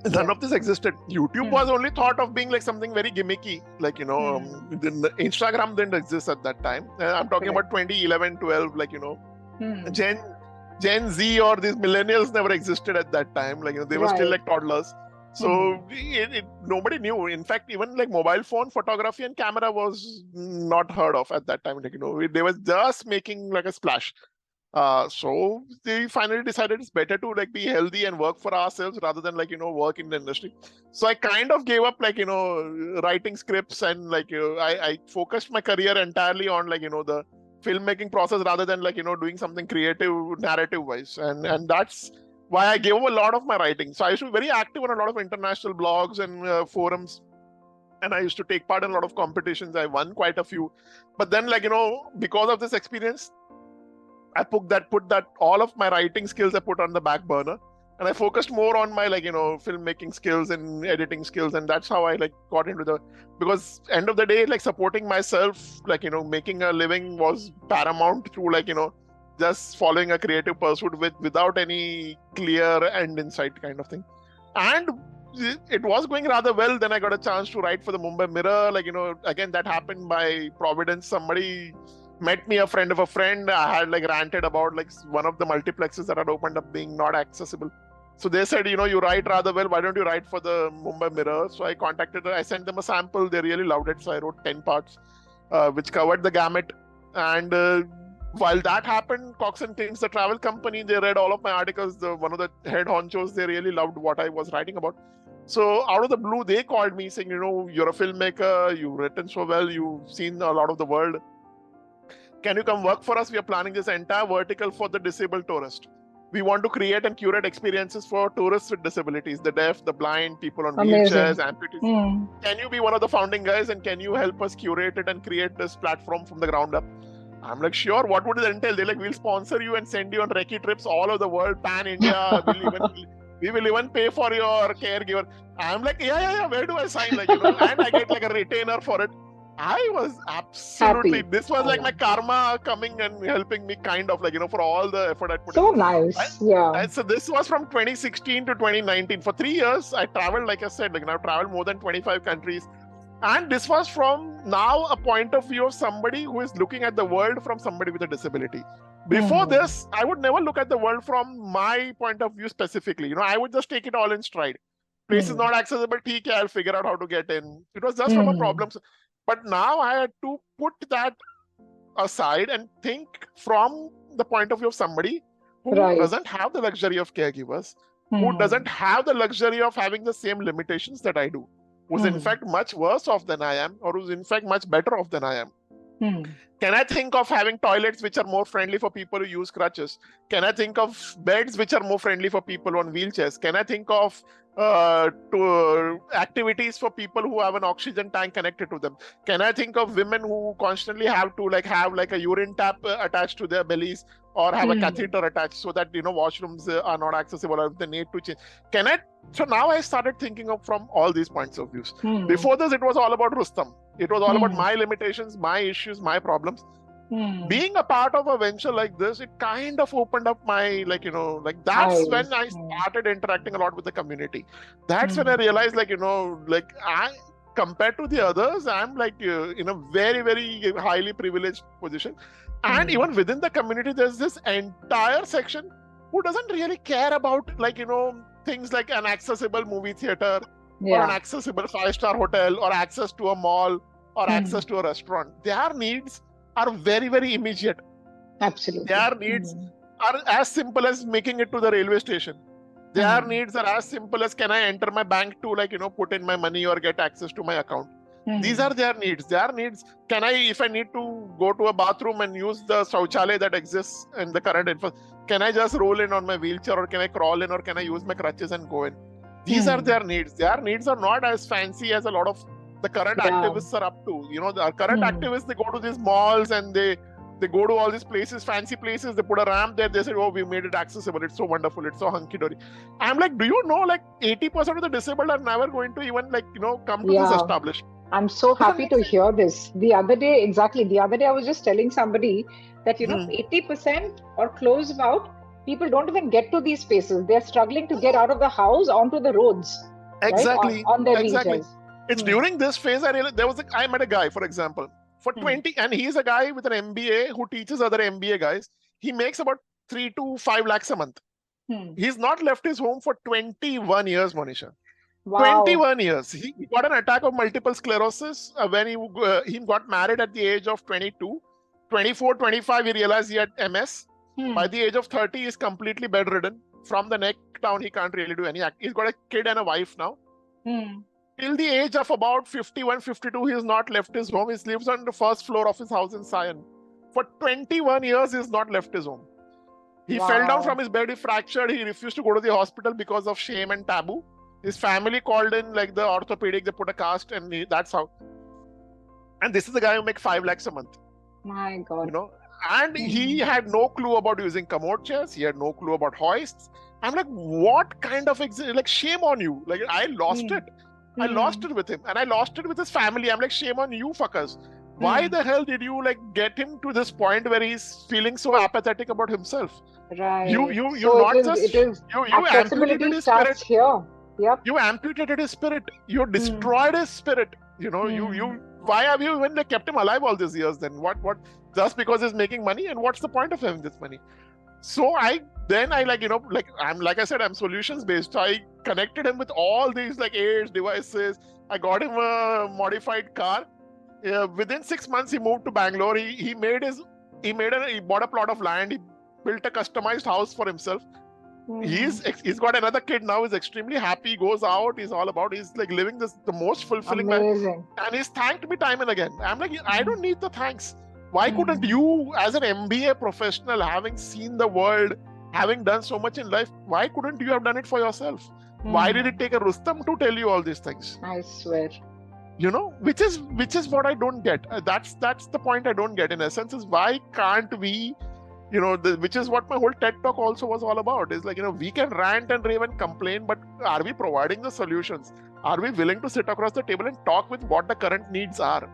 None of this existed. YouTube was only thought of being like something very gimmicky. Instagram didn't exist at that time. I'm talking about 2011, 12, Gen Z or these millennials never existed at that time. They were still like toddlers. So nobody knew. In fact, even mobile phone photography and camera was not heard of at that time. They were just making a splash. So they finally decided it's better to be healthy and work for ourselves rather than work in the industry. So I kind of gave up writing scripts, and I focused my career entirely on the filmmaking process rather than doing something creative narrative wise, and that's why I gave up a lot of my writing. So I used to be very active on a lot of international blogs and forums, and I used to take part in a lot of competitions. I won quite a few, but then because of this experience, I put that all of my writing skills I put on the back burner, and I focused more on my filmmaking skills and editing skills, and that's how I got into because end of the day supporting myself making a living was paramount to just following a creative pursuit without any clear end in sight kind of thing. And it was going rather well. Then I got a chance to write for the Mumbai Mirror. Again, that happened by providence. Somebody met me, a friend of a friend. I had ranted about one of the multiplexes that had opened up being not accessible. So they said, you write rather well. Why don't you write for the Mumbai Mirror? So I contacted her. I sent them a sample. They really loved it. So I wrote 10 parts, which covered the gamut. And while that happened, Cox and Kings, the travel company, they read all of my articles. One of the head honchos, they really loved what I was writing about. So out of the blue, they called me saying, you're a filmmaker. You've written so well. You've seen a lot of the world. Can you come work for us? We are planning this entire vertical for the disabled tourist. We want to create and curate experiences for tourists with disabilities, the deaf, the blind, people on wheelchairs, amputees. Can you be one of the founding guys, and can you help us curate it and create this platform from the ground up? I'm like, sure. What would it entail? They're like, we'll sponsor you and send you on recce trips all over the world, pan India. We will even pay for your caregiver. I'm like, yeah. Where do I sign? And I get a retainer for it. I was absolutely happy. This was my karma coming and helping me kind of for all the effort I put in. So nice. Yeah. And so this was from 2016 to 2019. For 3 years, I traveled, like I said, I've traveled more than 25 countries. And this was from now a point of view of somebody who is looking at the world from somebody with a disability. Before this, I would never look at the world from my point of view specifically. I would just take it all in stride. Place is not accessible, okay, I'll figure out how to get in. It was just from a problem. But now I had to put that aside and think from the point of view of somebody who doesn't have the luxury of caregivers, who doesn't have the luxury of having the same limitations that I do, who's in fact much worse off than I am, or who's in fact much better off than I am. Can I think of having toilets which are more friendly for people who use crutches? Can I think of beds which are more friendly for people on wheelchairs? Can I think of activities for people who have an oxygen tank connected to them? Can I think of women who constantly have to have a urine tap attached to their bellies, or have a catheter attached so that washrooms are not accessible, or if they need to change? So now I started thinking of from all these points of views. Before this, it was all about Rustom. It was all about my limitations, my issues, my problems. Being a part of a venture like this, it kind of opened up my, that's when I started interacting a lot with the community. That's when I realized, I, compared to the others, I'm in a very, very highly privileged position. And even within the community, there's this entire section who doesn't really care about, things like an accessible movie theater, or an accessible 5-star hotel, or access to a mall, or access to a restaurant. Their needs are very, very immediate. Absolutely. Their needs are as simple as making it to the railway station. Their needs are as simple as, can I enter my bank to put in my money or get access to my account? These are their needs. Their needs, can I, if I need to go to a bathroom and use the shauchalaya that exists in the current can I just roll in on my wheelchair, or can I crawl in, or can I use my crutches and go in? These are their needs. Their needs are not as fancy as a lot of the current activists are up to. The current activists, they go to these malls and they go to all these places, fancy places, they put a ramp there, they say, oh, we made it accessible, it's so wonderful, it's so hunky-dory. I'm like, do you know 80% of the disabled are never going to even come to this establishment? I'm so happy to hear this. The other day I was just telling somebody that 80% or close about people don't even get to these spaces. They're struggling to get out of the house onto the roads. Exactly. Right? On their wheelchairs. It's during this phase I realized I met a guy, for example, for 20, and he's a guy with an MBA who teaches other MBA guys. He makes about 3 to 5 lakhs a month. He's not left his home for 21 years, Monisha. Wow. 21 years. He got an attack of multiple sclerosis when he got married at the age of 22. 24, 25, he realized he had MS. By the age of 30, he's completely bedridden. From the neck down, he can't really do any act. He's got a kid and a wife now. Till the age of about 51, 52, he has not left his home. He lives on the first floor of his house in Sion. For 21 years, he has not left his home. He fell down from his bed, he fractured. He refused to go to the hospital because of shame and taboo. His family called in the orthopedic, they put a cast, and that's how. And this is the guy who makes 5 lakhs a month. My God. And he had no clue about using commode chairs. He had no clue about hoists. I'm like, what kind of shame on you? I lost it. I lost it with him, and I lost it with his family. I'm like, shame on you fuckers. Why the hell did you get him to this point where he's feeling so apathetic about himself? Right. You amputated his spirit. Here. Yep. You amputated his spirit. You destroyed his spirit. Why have you even kept him alive all these years then? What? Just because he's making money? And what's the point of having this money? So I'm like I said, I'm solutions based. So I connected him with all these aids, devices. I got him a modified car. Within 6 months, he moved to Bangalore. He bought a plot of land. He built a customized house for himself. He's got another kid now. He's extremely happy. He goes out. He's all about. He's living the most fulfilling life. And he's thanked me time and again. I'm like, I don't need the thanks. Why couldn't you, as an MBA professional, having seen the world, having done so much in life, why couldn't you have done it for yourself? Why did it take a Rustom to tell you all these things? I swear. Which is what I don't get. That's the point I don't get. In essence, is why can't we? Which is what my whole TED talk also was all about. Is we can rant and rave and complain, but are we providing the solutions? Are we willing to sit across the table and talk with what the current needs are?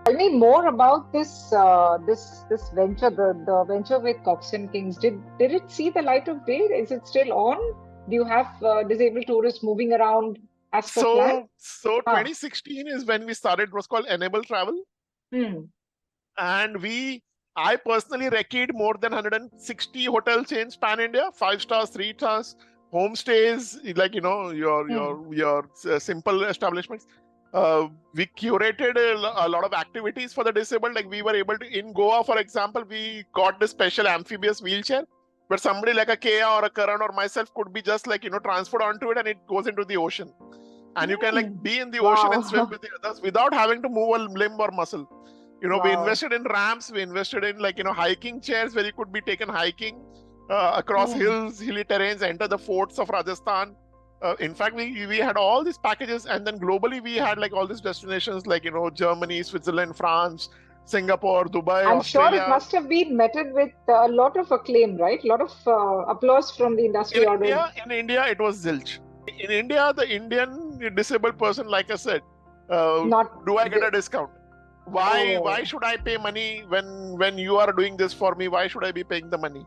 Tell me more about this venture, the venture with Cox and Kings. Did it see the light of day? Is it still on? Do you have disabled tourists moving around as per plan? So 2016 is when we started. It was called Enable Travel. And I personally recceed more than 160 hotel chains pan India, 5 stars, 3 stars, homestays, your simple establishments. We curated a lot of activities for the disabled. We were able to, in Goa, for example, we got this special amphibious wheelchair where somebody like a Kea or a Karan or myself could be just transferred onto it, and it goes into the ocean. And you can be in the ocean and swim with the others without having to move a limb or muscle. We invested in ramps, we invested in hiking chairs where you could be taken hiking across hills, hilly terrains, enter the forts of Rajasthan. In fact, we had all these packages, and then globally we had all these destinations Germany, Switzerland, France, Singapore, Dubai, I'm Australia. Sure it must have been met with a lot of acclaim, right? A lot of applause from the industry. In India, it was zilch. In India, the Indian disabled person, like I said, do I get a discount? Why should I pay money when you are doing this for me? Why should I be paying the money?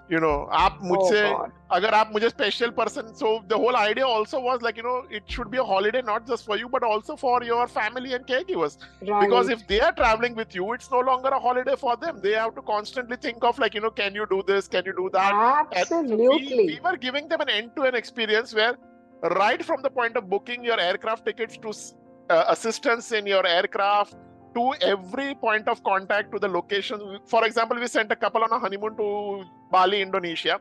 आप मुझसे अगर आप मुझे special person. So the whole idea also was it should be a holiday not just for you but also for your family and caregivers. Right. Because if they are traveling with you, it's no longer a holiday for them. They have to constantly think of can you do this? Can you do that? Absolutely. We were giving them an end-to-end experience where right from the point of booking your aircraft tickets to assistance in your aircraft, to every point of contact to the location. For example, we sent a couple on a honeymoon to Bali, Indonesia.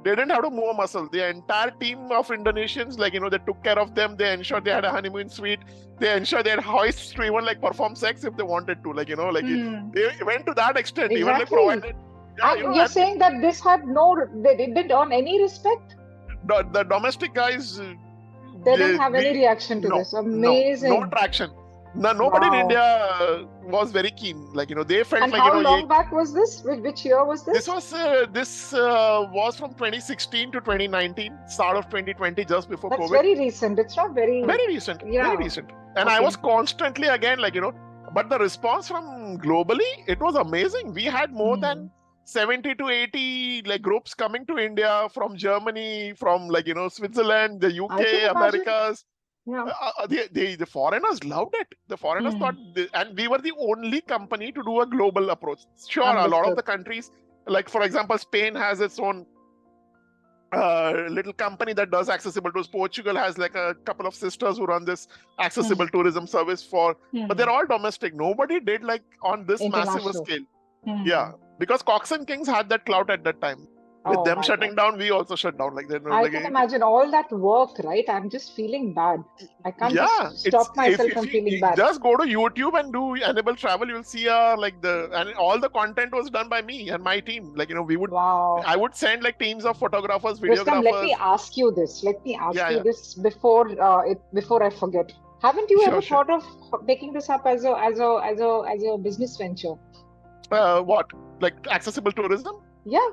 They didn't have to move a muscle. The entire team of Indonesians, like, they took care of them. They ensured they had a honeymoon suite. They ensured they had hoists to even like perform sex if they wanted to. They went to that extent. Exactly. Even like provided. And you're saying that this had they didn't earn any respect? The domestic guys, they didn't have any reaction to this. Amazing. No traction. Nobody in India was very keen. They felt and how long back was this? Which year was this? This was from 2016 to 2019, start of 2020, just before COVID. That's very recent. It's not very recent. Very recent. And I was constantly again but the response from globally, it was amazing. We had more than 70 to 80 groups coming to India from Germany, from Switzerland, the UK, Americas. Yeah. The foreigners loved it. The foreigners thought, and we were the only company to do a global approach. Sure, a lot of the countries, for example, Spain has its own little company that does accessible tours. Portugal has a couple of sisters who run this accessible tourism service but they're all domestic. Nobody did on this massive scale. Yeah, because Cox and Kings had that clout at that time. With them shutting down, we also shut down. I can imagine all that work, right? I'm just feeling bad. I can't just stop myself from feeling bad. Just go to YouTube and do Enable Travel. You'll see and all the content was done by me and my team. We would. Wow. I would send teams of photographers, videographers. Rustom, let me ask you this. This before I forget. Haven't you ever thought of taking this up as a business venture? What? Accessible tourism? Yeah.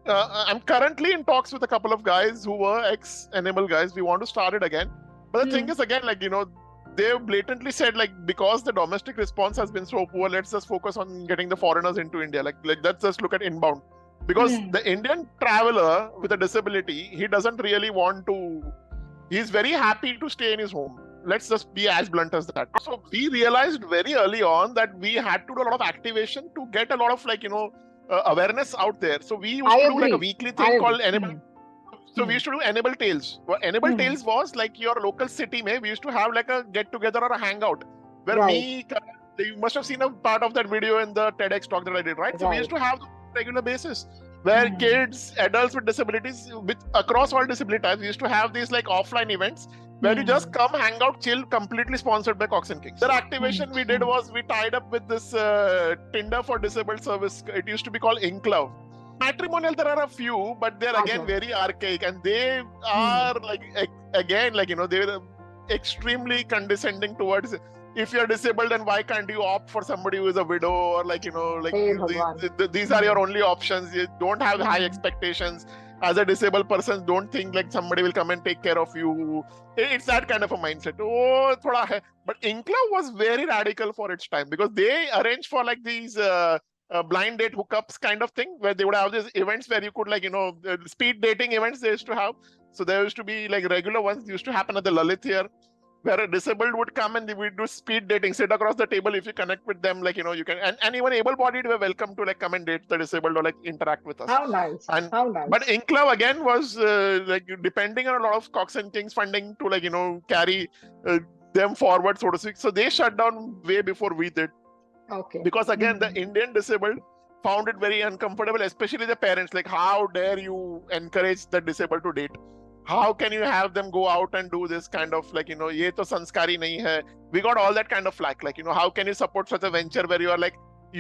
I'm currently in talks with a couple of guys who were ex-Enable guys. We want to start it again. But the thing is, again, they blatantly said, because the domestic response has been so poor, let's just focus on getting the foreigners into India. Let's just look at inbound. Because the Indian traveler with a disability, he doesn't really want to, he's very happy to stay in his home. Let's just be as blunt as that. So we realized very early on that we had to do a lot of activation to get a lot of awareness out there. So we used to do a weekly thing called Enable. So we used to do Enable Tales. Enable Tales was your local city we used to have a get together or a hangout where you must have seen a part of that video in the TEDx talk that I did, right? So we used to have regular basis where kids, adults with disabilities, across all disability types, we used to have these offline events where you just come, hang out, chill, completely sponsored by Cox and Kings. The activation we did was we tied up with this Tinder for disabled service. It used to be called Inclove. Matrimonial, there are a few, but they're again very archaic, and they are they're extremely condescending towards, if you're disabled, then why can't you opt for somebody who is a widow, or these are your only options. You don't have high expectations. As a disabled person, don't think somebody will come and take care of you. It's that kind of a mindset. But Inclove was very radical for its time, because they arranged for these blind date hookups kind of thing, where they would have these events where you could speed dating events they used to have. So there used to be regular ones used to happen at the Lalit here, where a disabled would come and we would do speed dating, sit across the table. If you connect with them, you can, and even able-bodied were welcome to come and date the disabled or interact with us. How nice. How nice. But Inclove again was depending on a lot of Cox and Kings funding to carry them forward, so to speak. So they shut down way before we did. Okay. Because again, the Indian disabled found it very uncomfortable, especially the parents. How dare you encourage the disabled to date? How can you have them go out and do this kind of ye to sanskari nahi hai? We got all that kind of flack. How can you support such a venture where you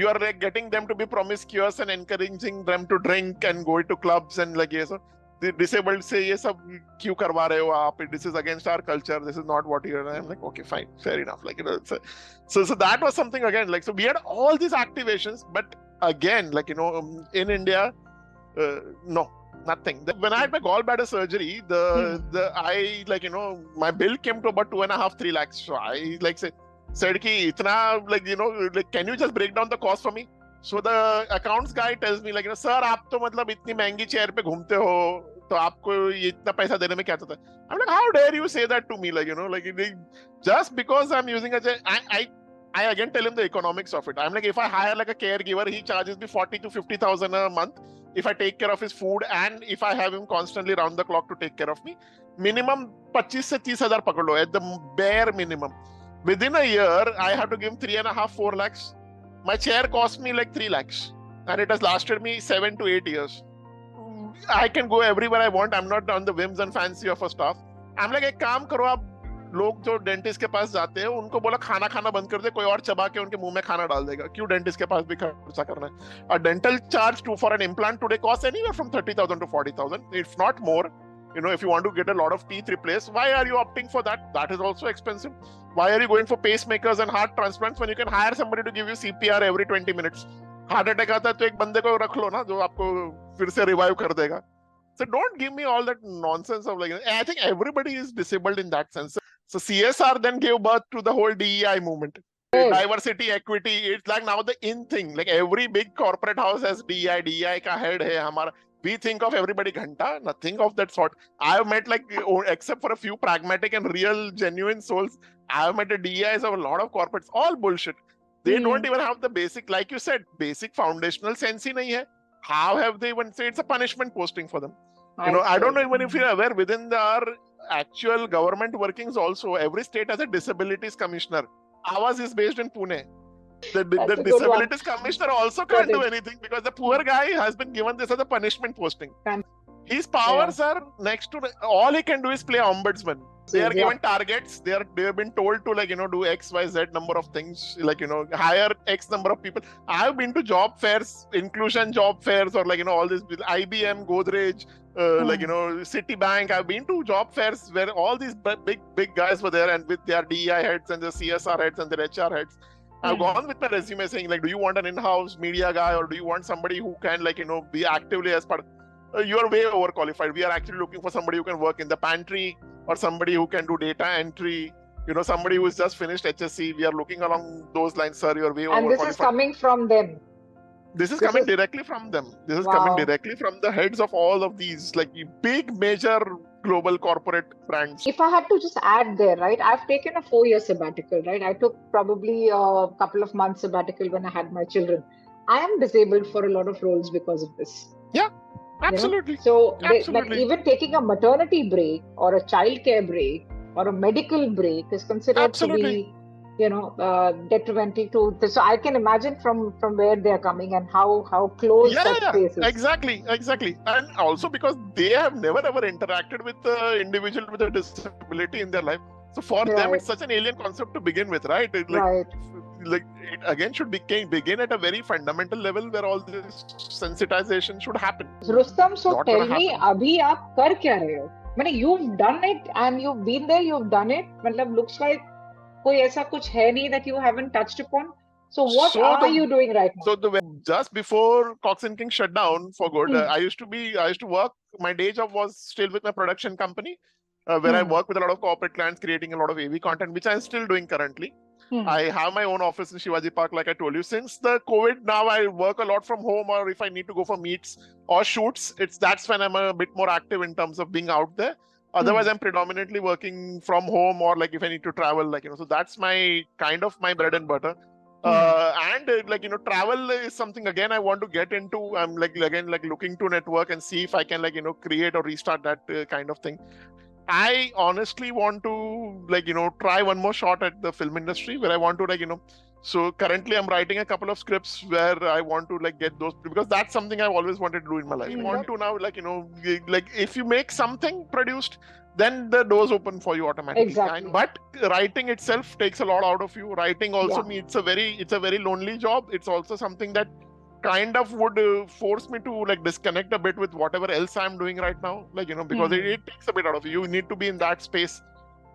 are getting them to be promiscuous and encouraging them to drink and go to clubs and so the disabled say ye sab kyun karwa rahe ho aap? This is against our culture. This is not what you're. I'm okay, fine, fair enough. So that was something again. So we had all these activations, but again, in India, no. Nothing. When I had my gallbladder surgery, my bill came to about 2.5-3 lakhs. So I said ki itna, can you just break down the cost for me? So the accounts guy tells me sir, aap to itni महंगी chair pe घूमते हो, तो आपको ये इतना पैसा देने में क्या होता है? I'm like, how dare you say that to me? Just because I'm using a chair, I again tell him the economics of it. I'm if I hire a caregiver, he charges me 40,000 to 50,000 a month. If I take care of his food and if I have him constantly round the clock to take care of me, minimum 25,000 से 30,000 पकड़ लो, at the bare minimum. Within a year, I have to give him 3.5-4 lakhs. My chair cost me 3 lakhs, and it has lasted me 7 to 8 years. I can go everywhere I want. I'm not on the whims and fancy of a staff. I'm like, एक काम करो आप, लोग जो dentist के पास जाते हैं उनको बोला खाना खाना बंद कर दे, कोई और चबा के उनके मुंह में खाना डाल देगा. क्यों डेंटिस्ट के पास भी खर्चा करना है? A dental charge for an implant today costs anywhere from 30,000 to 40,000, if not more. You know, if you want to get a lot of teeth replaced, why are you opting for that? That is also expensive. Why are you going for pacemakers and heart transplants when you can hire somebody to give you CPR every 20 minutes? Heart attack आता है तो एक बंदे को रख लो ना जो आपको फिर से रिवाइव कर देगा. So don't give me all that nonsense of like, I think everybody is disabled in that sense. So CSR then gave birth to the whole DEI movement. Diversity, equity, it's like now the in thing. Like every big corporate house has DEI. DEI का head है हमारा. We think of everybody ghanta, nothing of that sort. I have met like, except for a few pragmatic and real genuine souls, I have met the DEIs of a lot of corporates, all bullshit. They don't even have the basic, like you said, basic foundational sense ही नहीं है. How have they even say it's a punishment posting for them? You know, I don't know even if you're aware, within our actual government workings also, every state has a disabilities commissioner. Ours is based in Pune. The disabilities commissioner also can't do anything because the poor guy has been given this as a punishment posting. His powers are next to all he can do is play ombudsman. They are given targets. They have been told to, like, you know, do X, Y, Z number of things, like, you know, hire X number of people. I have been to job fairs, inclusion job fairs, or like, you know, all this IBM, Godrej, like, you know, Citibank. I've been to job fairs where all these big guys were there and with their DEI heads and the CSR heads and their HR heads. I've gone with my resume saying, like, do you want an in-house media guy or do you want somebody who can, like, you know, be actively as part of, you are way overqualified. We are actually looking for somebody who can work in the pantry or somebody who can do data entry, you know, somebody who has just finished HSC. We are looking along those lines, sir. You are way overqualified. And this is coming from them. This is coming directly from them. This is coming directly from the heads of all of these, like, big, major global corporate brands. If I had to just add there, right, I've taken a 4-year sabbatical, right? I took probably a couple of months sabbatical when I had my children. I am disabled for a lot of roles because of this. Yeah, absolutely. You know? So like even taking a maternity break or a childcare break or a medical break is considered to be, you know, detrimental to this. So I can imagine from where they're coming and how close that space is. Exactly. And also because they have never ever interacted with the individual with a disability in their life. So for them, it's such an alien concept to begin with, right? Like it again should begin at a very fundamental level where all this sensitization should happen. Rustom, so tell me, abhi aap kar kya rahe ho? I mean, you've done it and you've been there, you've done it. Matlab, looks like koi aisa kuch hai nahi that you haven't touched upon. So what are you doing right now? So just before Cox & King shut down for good, I used to work. My day job was still with my production company, where I work with a lot of corporate clients, creating a lot of AV content, which I'm still doing currently. I have my own office in Shivaji Park, like I told you. Since the COVID, now I work a lot from home, or if I need to go for meets or shoots, that's when I'm a bit more active in terms of being out there. Otherwise, I'm predominantly working from home, or like if I need to travel, like, you know, so that's my kind of my bread and butter. And like, you know, travel is something again I want to get into. I'm like looking to network and see if I can, like, you know, create or restart that kind of thing. I honestly want to, like, you know, try one more shot at the film industry where I want to, like, you know, so currently I'm writing a couple of scripts where I want to, like, get those, because that's something I've always wanted to do in my life. I want to now, like, you know, like if you make something produced, then the doors open for you automatically. Exactly. But writing itself takes a lot out of you. Writing also means it's a very lonely job. It's also something that kind of would force me to, like, disconnect a bit with whatever else I'm doing right now, like, you know, because it takes a bit out of you. You need to be in that space,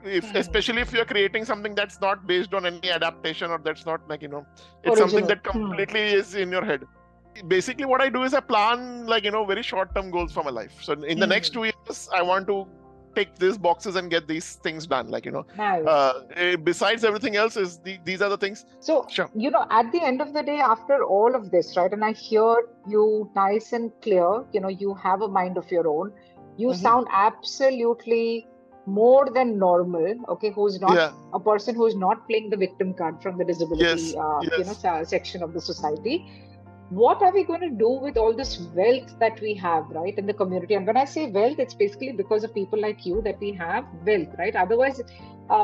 especially if you're creating something that's not based on any adaptation, or that's not, like, you know, it's something that completely is in your head. Basically what I do is I plan, like, you know, very short-term goals for my life. So in the next 2 years, I want to tick these boxes and get these things done, like, you know. Besides everything else, is these are the things. So you know, at the end of the day, after all of this, right, and I hear you nice and clear, you know, you have a mind of your own. You sound absolutely more than normal, okay, who's not a person who's not playing the victim card from the disability you know, section of the society. What are we going to do with all this wealth that we have, right, in the community? And when I say wealth, it's basically because of people like you that we have wealth, right? Otherwise,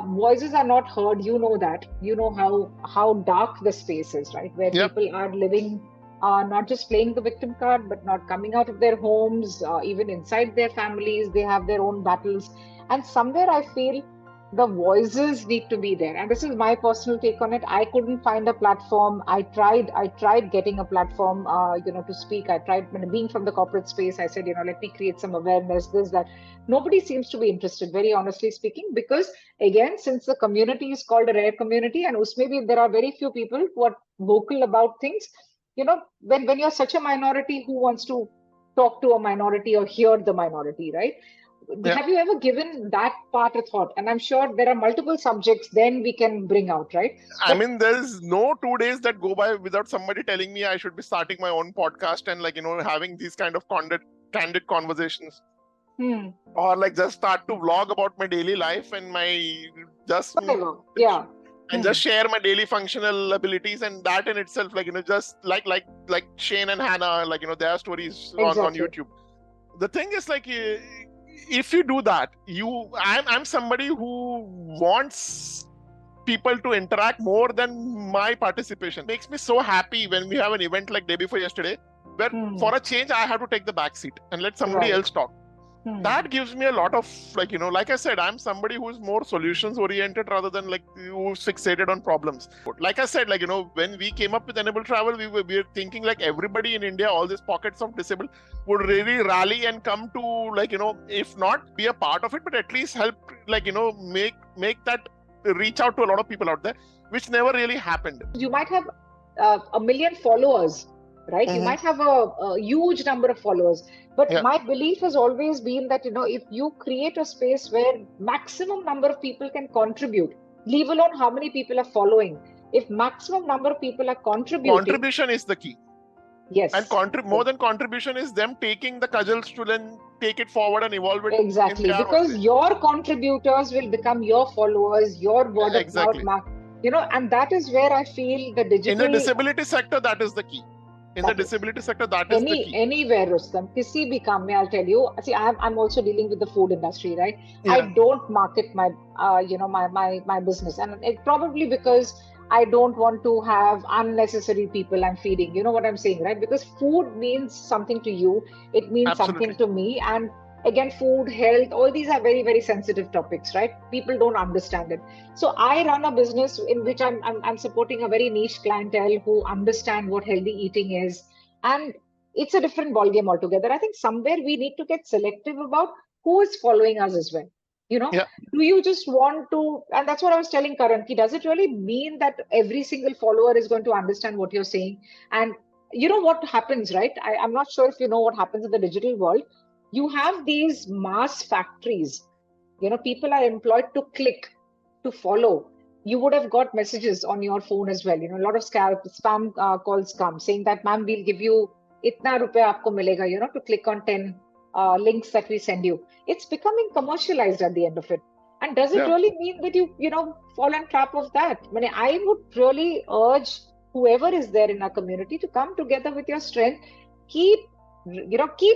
voices are not heard. You know that. You know how dark the space is, right? Where people are living not just playing the victim card, but not coming out of their homes, even inside their families. They have their own battles. And somewhere I feel the voices need to be there. And this is my personal take on it. I couldn't find a platform. I tried getting a platform, to speak. I tried, when being from the corporate space, I said, let me create some awareness, this, that. Nobody seems to be interested, very honestly speaking, because again, since the community is called a rare community, and maybe there are very few people who are vocal about things, when you're such a minority, who wants to talk to a minority or hear the minority, right? Yeah. Have you ever given that part a thought? And I'm sure there are multiple subjects then we can bring out, right? I mean, there's no 2 days that go by without somebody telling me I should be starting my own podcast and having these kind of candid conversations. Or just start to vlog about my daily life and just share my daily functional abilities, and that in itself, just like Shane and Hannah, their stories on YouTube. The thing is, if you do that, I'm somebody who wants people to interact more than my participation. It makes me so happy when we have an event like day before yesterday, where for a change I have to take the back seat and let somebody else talk. That gives me a lot of, like I said, I'm somebody who's more solutions oriented rather than who's fixated on problems. Like I said, when we came up with Enable Travel, we were thinking everybody in India, all these pockets of disabled would really rally and come to, if not be a part of it, but at least help, make that reach out to a lot of people out there, which never really happened. You might have 1 million followers, right? You might have a huge number of followers. But my belief has always been that, if you create a space where maximum number of people can contribute, leave alone how many people are following, if maximum number of people are contributing. Contribution is the key. Yes. And more than contribution is them taking the cudgels to then take it forward and evolve it. Exactly. Because your contributors will become your followers, your word of mouth. And that is where I feel the digital... In the disability sector, that is the key. In the disability sector, that is the key. Anywhere, Rustom, kisi bhi kam mein, I'll tell you. See, I'm also dealing with the food industry, right? Yeah. I don't market my, my business, and it probably because I don't want to have unnecessary people I'm feeding. You know what I'm saying, right? Because food means something to you. It means something to me, and again, food, health, all these are very, very sensitive topics, right? People don't understand it. So I run a business in which I'm supporting a very niche clientele who understand what healthy eating is. And it's a different ballgame altogether. I think somewhere we need to get selective about who is following us as well. Do you just want to, and that's what I was telling Karan, does it really mean that every single follower is going to understand what you're saying? And you know what happens, right? I'm not sure if you know what happens in the digital world. You have these mass factories, people are employed to click, to follow. You would have got messages on your phone as well. A lot of spam calls come saying that, ma'am, we'll give you itna rupaya aapko milega, to click on 10 links that we send you. It's becoming commercialized at the end of it. And does it really mean that you fall on trap of that? I would really urge whoever is there in our community to come together with your strength, keep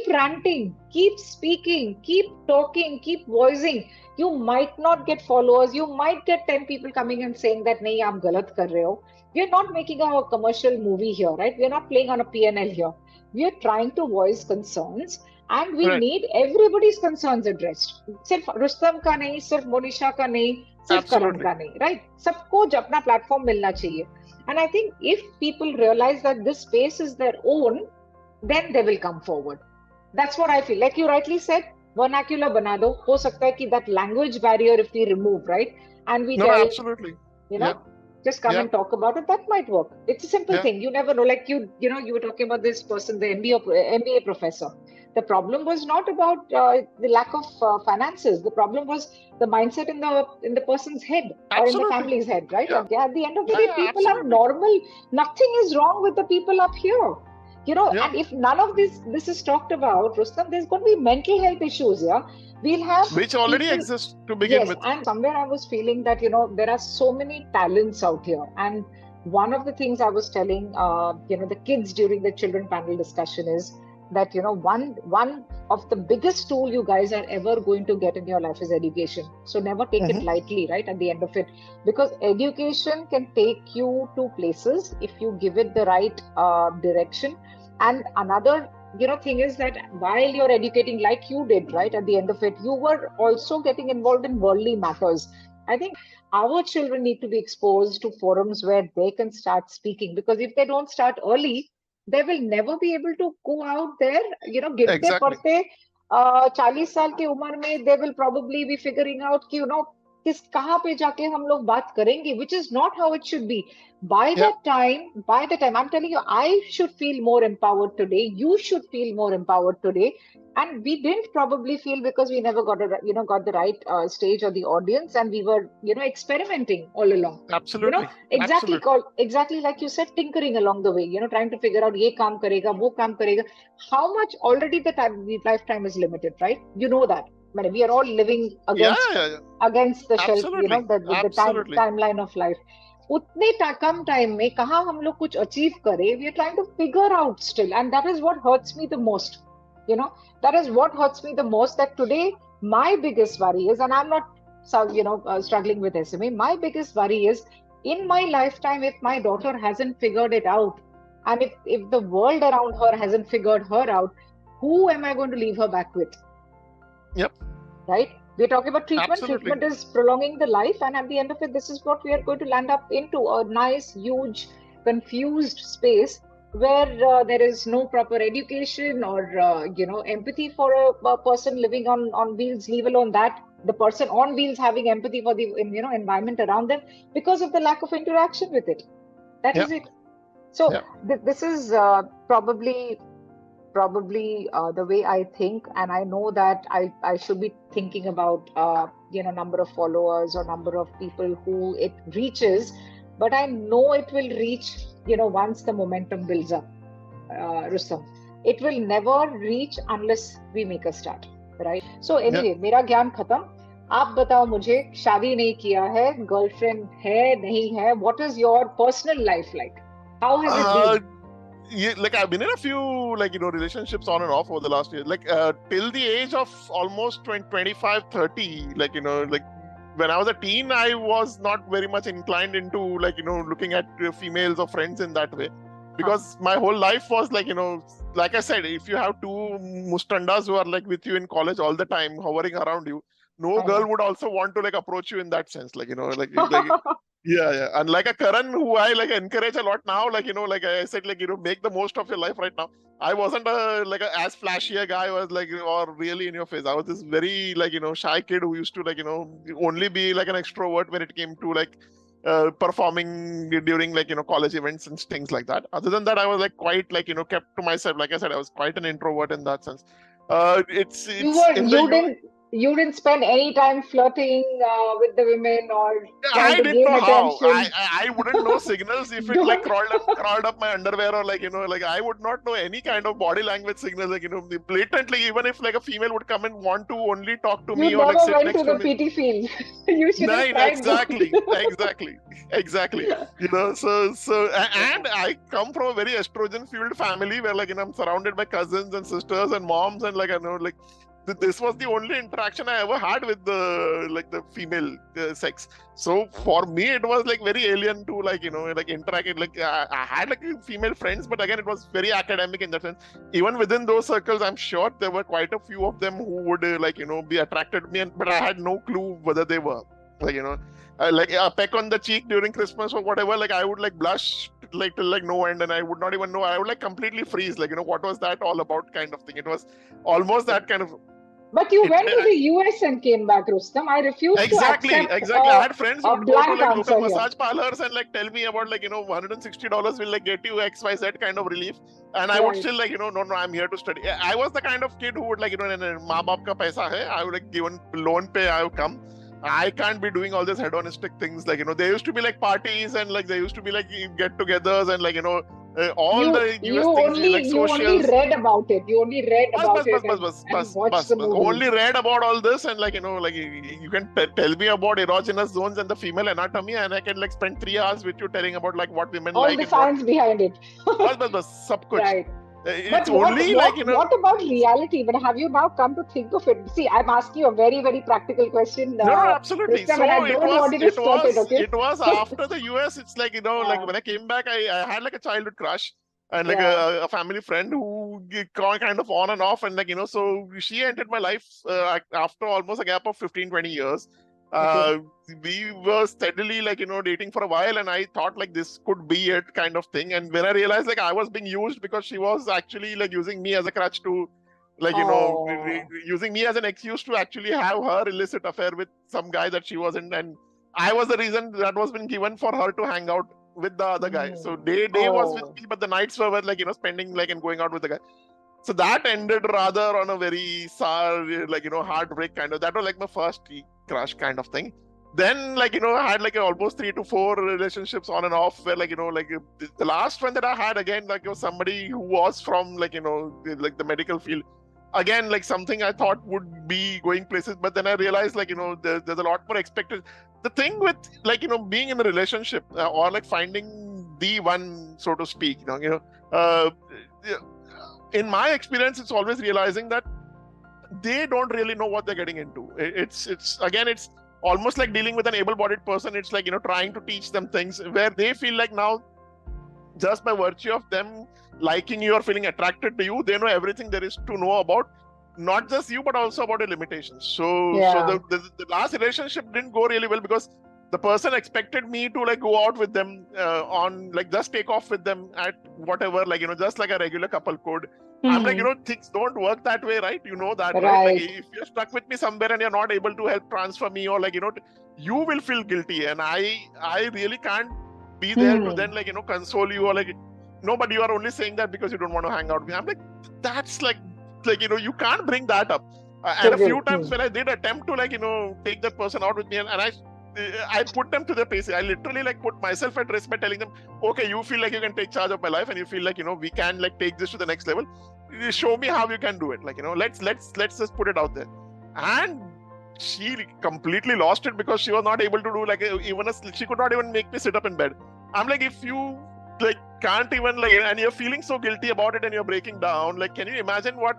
ranting, keep speaking, keep talking, keep voicing. You might not get followers. You might get 10 people coming and saying that, nahi, aap galat kar rahe ho. We are not making a commercial movie here, right? We are not playing on a P&L here. We are trying to voice concerns, and we need everybody's concerns addressed. Sirf Rustom ka nahi, sirf Monisha ka nahi, sirf Karan ka nahi, right? Sabko apna platform milna chahiye. And I think if people realize that this space is their own, then they will come forward. That's what I feel. Like you rightly said, vernacular bana do. Ho sakta hai ki that language barrier, if we remove, right? And we tell, absolutely. Just come and talk about it. That might work. It's a simple thing. You never know. Like you were talking about this person, the MBA professor. The problem was not about the lack of finances. The problem was the mindset in the person's head or in the family's head, right? At the end of the day, people are normal. Nothing is wrong with the people up here. And if none of this is talked about, Rustom, there's going to be mental health issues, We'll have which already exist to begin with. And somewhere I was feeling that, there are so many talents out here. And one of the things I was telling, the kids during the children panel discussion is, that, one of the biggest tool you guys are ever going to get in your life is education. So never take it lightly, right? At the end of it, because education can take you to places if you give it the right direction. And another thing is that while you're educating, like you did, right, at the end of it, you were also getting involved in worldly matters. I think our children need to be exposed to forums where they can start speaking, because if they don't start early, they will never be able to go out there, गिरते पड़ते 40 साल की उम्र में they will probably be figuring out कि किस कहाँ पे जाके हम लोग बात करेंगे, which is not how it should be. By the time, I'm telling you, I should feel more empowered today. You should feel more empowered today. And we didn't probably feel because we never got the right stage or the audience, and we were, experimenting all along. Absolutely. Exactly like you said, tinkering along the way, trying to figure out ye kaam karega, wo kaam karega. How much already the lifetime is limited, right? You know that. I mean, we are all living against the shelf, the timeline of life. उतने कम time में कहाँ हम लोग कुछ achieve करें, we are trying to figure out still, and that is what hurts me the most. That is what hurts me the most, that today my biggest worry is, and I'm not struggling with SMA, my biggest worry is, in my lifetime, if my daughter hasn't figured it out, and if the world around her hasn't figured her out, who am I going to leave her back with? Yep. Right? We're talking about treatment. Absolutely. Treatment is prolonging the life, and at the end of it, this is what we are going to land up into, a nice, huge, confused space where there is no proper education or empathy for a person living on wheels, leave alone that the person on wheels having empathy for the environment around them, because of the lack of interaction with it. That is it. So this is probably the way I think, and I know that I should be thinking about number of followers or number of people who it reaches, but I know it will reach once the momentum builds up, Rustom. It will never reach unless we make a start, right? So anyway, मेरा ज्ञान खत्म. आप बताओ मुझे, शादी नहीं किया है, गर्लफ्रेंड है नहीं है, what is your personal life like? How has it been? I've been in a few relationships on and off over the last year, till the age of almost 25, 30, when I was a teen, I was not very much inclined into looking at females or friends in that way, because my whole life was like I said, if you have two mustandas who are with you in college all the time, hovering around you, no girl would also want to approach you in that sense, Yeah. And like a Karan, who I encourage a lot now, I said, make the most of your life right now. I wasn't as flashy a guy was or really in your face. I was this very shy kid who used to only be an extrovert when it came to performing during college events and things like that. Other than that, I was quite kept to myself. Like I said, I was quite an introvert in that sense. You didn't spend any time flirting with the women or trying I to gain attention. I wouldn't know signals if it crawled up my underwear, or I would not know any kind of body language signals. Blatantly, even if a female would come and want to only talk to me or sit next to me. You never went to the PT field. You should have tried. Exactly. So and I come from a very estrogen fueled family where I'm surrounded by cousins and sisters and moms, and this was the only interaction I ever had with the female sex. So for me, it was very alien to interact. I had female friends, but again, it was very academic in that sense. Even within those circles, I'm sure there were quite a few of them who would be attracted to me, but I had no clue whether they were a peck on the cheek during Christmas or whatever. I would blush till no end, and I would not even know. I would completely freeze. What was that all about, kind of thing. It was almost that kind of. But you went to the US and came back, Rustom. I refuse to accept I had friends who would go to local massage here. parlors and tell me about $160 will get you XYZ kind of relief, and I would still no, I'm here to study. I was the kind of kid who would maa baap ka paisa hai, I would given loan pay, I would come. I can't be doing all these hedonistic things. There used to be parties, and there used to be get-togethers, and all the US things, socials. You only read about it. You only read about it and watched the movie. Only read about all this, and you can tell me about erogenous zones and the female anatomy, and I can spend 3 hours with you telling about what women all like. All the science behind it. Sab kuch. Right. But It's only what about reality? But have you now come to think of it? See, I'm asking you a very, very practical question, No, absolutely. Rustam, So and I don't want you to skirt it, okay? it was after the US. It's like, like Yeah, when I came back, I had like a childhood crush and like yeah, a family friend who kind of on and off. And like, so she entered my life after almost a gap of 15, 20 years. okay. Uh, we were steadily like, dating for a while, and I thought like this could be it kind of thing. And when I realized like I was being used because she was actually like using me as a crutch to like Oh, using me as an excuse to actually have her illicit affair with some guy that she wasn't, and I was the reason that was been given for her to hang out with the other guy. So day was with oh, me, but the nights were like spending like and going out with the guy. So that ended rather on a very sour, like heartbreak kind of. That was like my first crush kind of thing. Then like I had like almost 3 to 4 relationships on and off, where like like the last one that I had again like was somebody who was from like like the medical field. Again, like something I thought would be going places, but then I realized like there's a lot more expected. The thing with like being in a relationship or like finding the one, so to speak, uh, in my experience, it's always realizing that they don't really know what they're getting into. It's again, it's almost like dealing with an able-bodied person. It's like trying to teach them things where they feel like now, just by virtue of them liking you or feeling attracted to you, they know everything there is to know about not just you but also about your limitations. So yeah. the last relationship didn't go really well because the person expected me to like go out with them on like just take off with them at whatever, like just like a regular couple could. I'm like, Hmm. things don't work that way, right? You know that, right? Like Right. if you're stuck with me somewhere and you're not able to help transfer me, or like you will feel guilty, and I really can't be there to then Hmm. like console you, or like no, but you are only saying that because you don't want to hang out with me. I'm like, that's like you can't bring that up. And a few Trigger. times when I did attempt to like take that person out with me, and I put them to their paces. I literally like put myself at risk by telling them, okay, you feel like you can take charge of my life, and you feel like we can like take this to the next level. Show me how you can do it. Like let's just put it out there. And she completely lost it because she was not able to do like she could not even make me sit up in bed. I'm like, if you like can't even like, and you're feeling so guilty about it and you're breaking down, like can you imagine what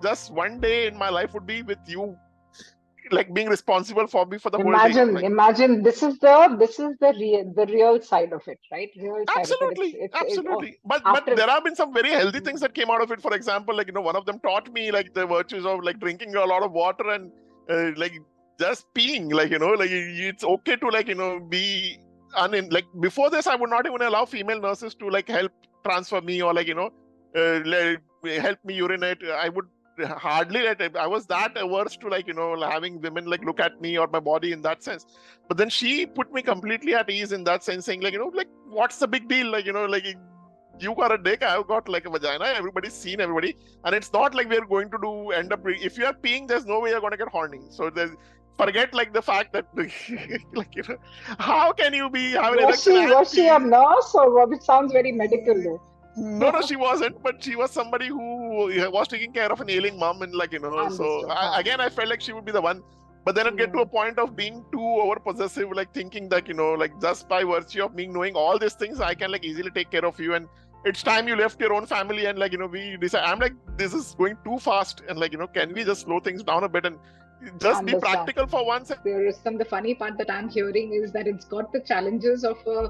just one day in my life would be with you like being responsible for me for the whole day? Imagine, Like imagine. This is the real side of it, right? Real side of it. absolutely, Oh, absolutely. But after. there have been some very healthy Hmm. things that came out of it. For example, like one of them taught me like the virtues of like drinking a lot of water and like just peeing. Like like it's okay to like be like before this I would not even allow female nurses to like help transfer me or like like, help me urinate. I would hardly let it. I was that averse to like having women like look at me or my body in that sense. But then she put me completely at ease in that sense, saying like like what's the big deal, like like you got a dick, I've got like a vagina, everybody's seen everybody, and it's not like we're going to do end up if you are peeing, there's no way you're going to get horny. So there's forget like the fact that like how can you be have an erection and Was she a pee? nurse or what? It sounds very medical No, though. she wasn't, but she was somebody who was taking care of an ailing mom, and like so Understood. Huh. again, I felt like she would be the one. But then it get to a Hmm. point of being too over possessive, like thinking that like just by virtue of me knowing all these things, I can like easily take care of you, and it's time you left your own family, and like we decide. I'm like, this is going too fast, and like can we just slow things down a bit and just be Understand. practical for once? There is the funny part that I'm hearing is that it's got the challenges of a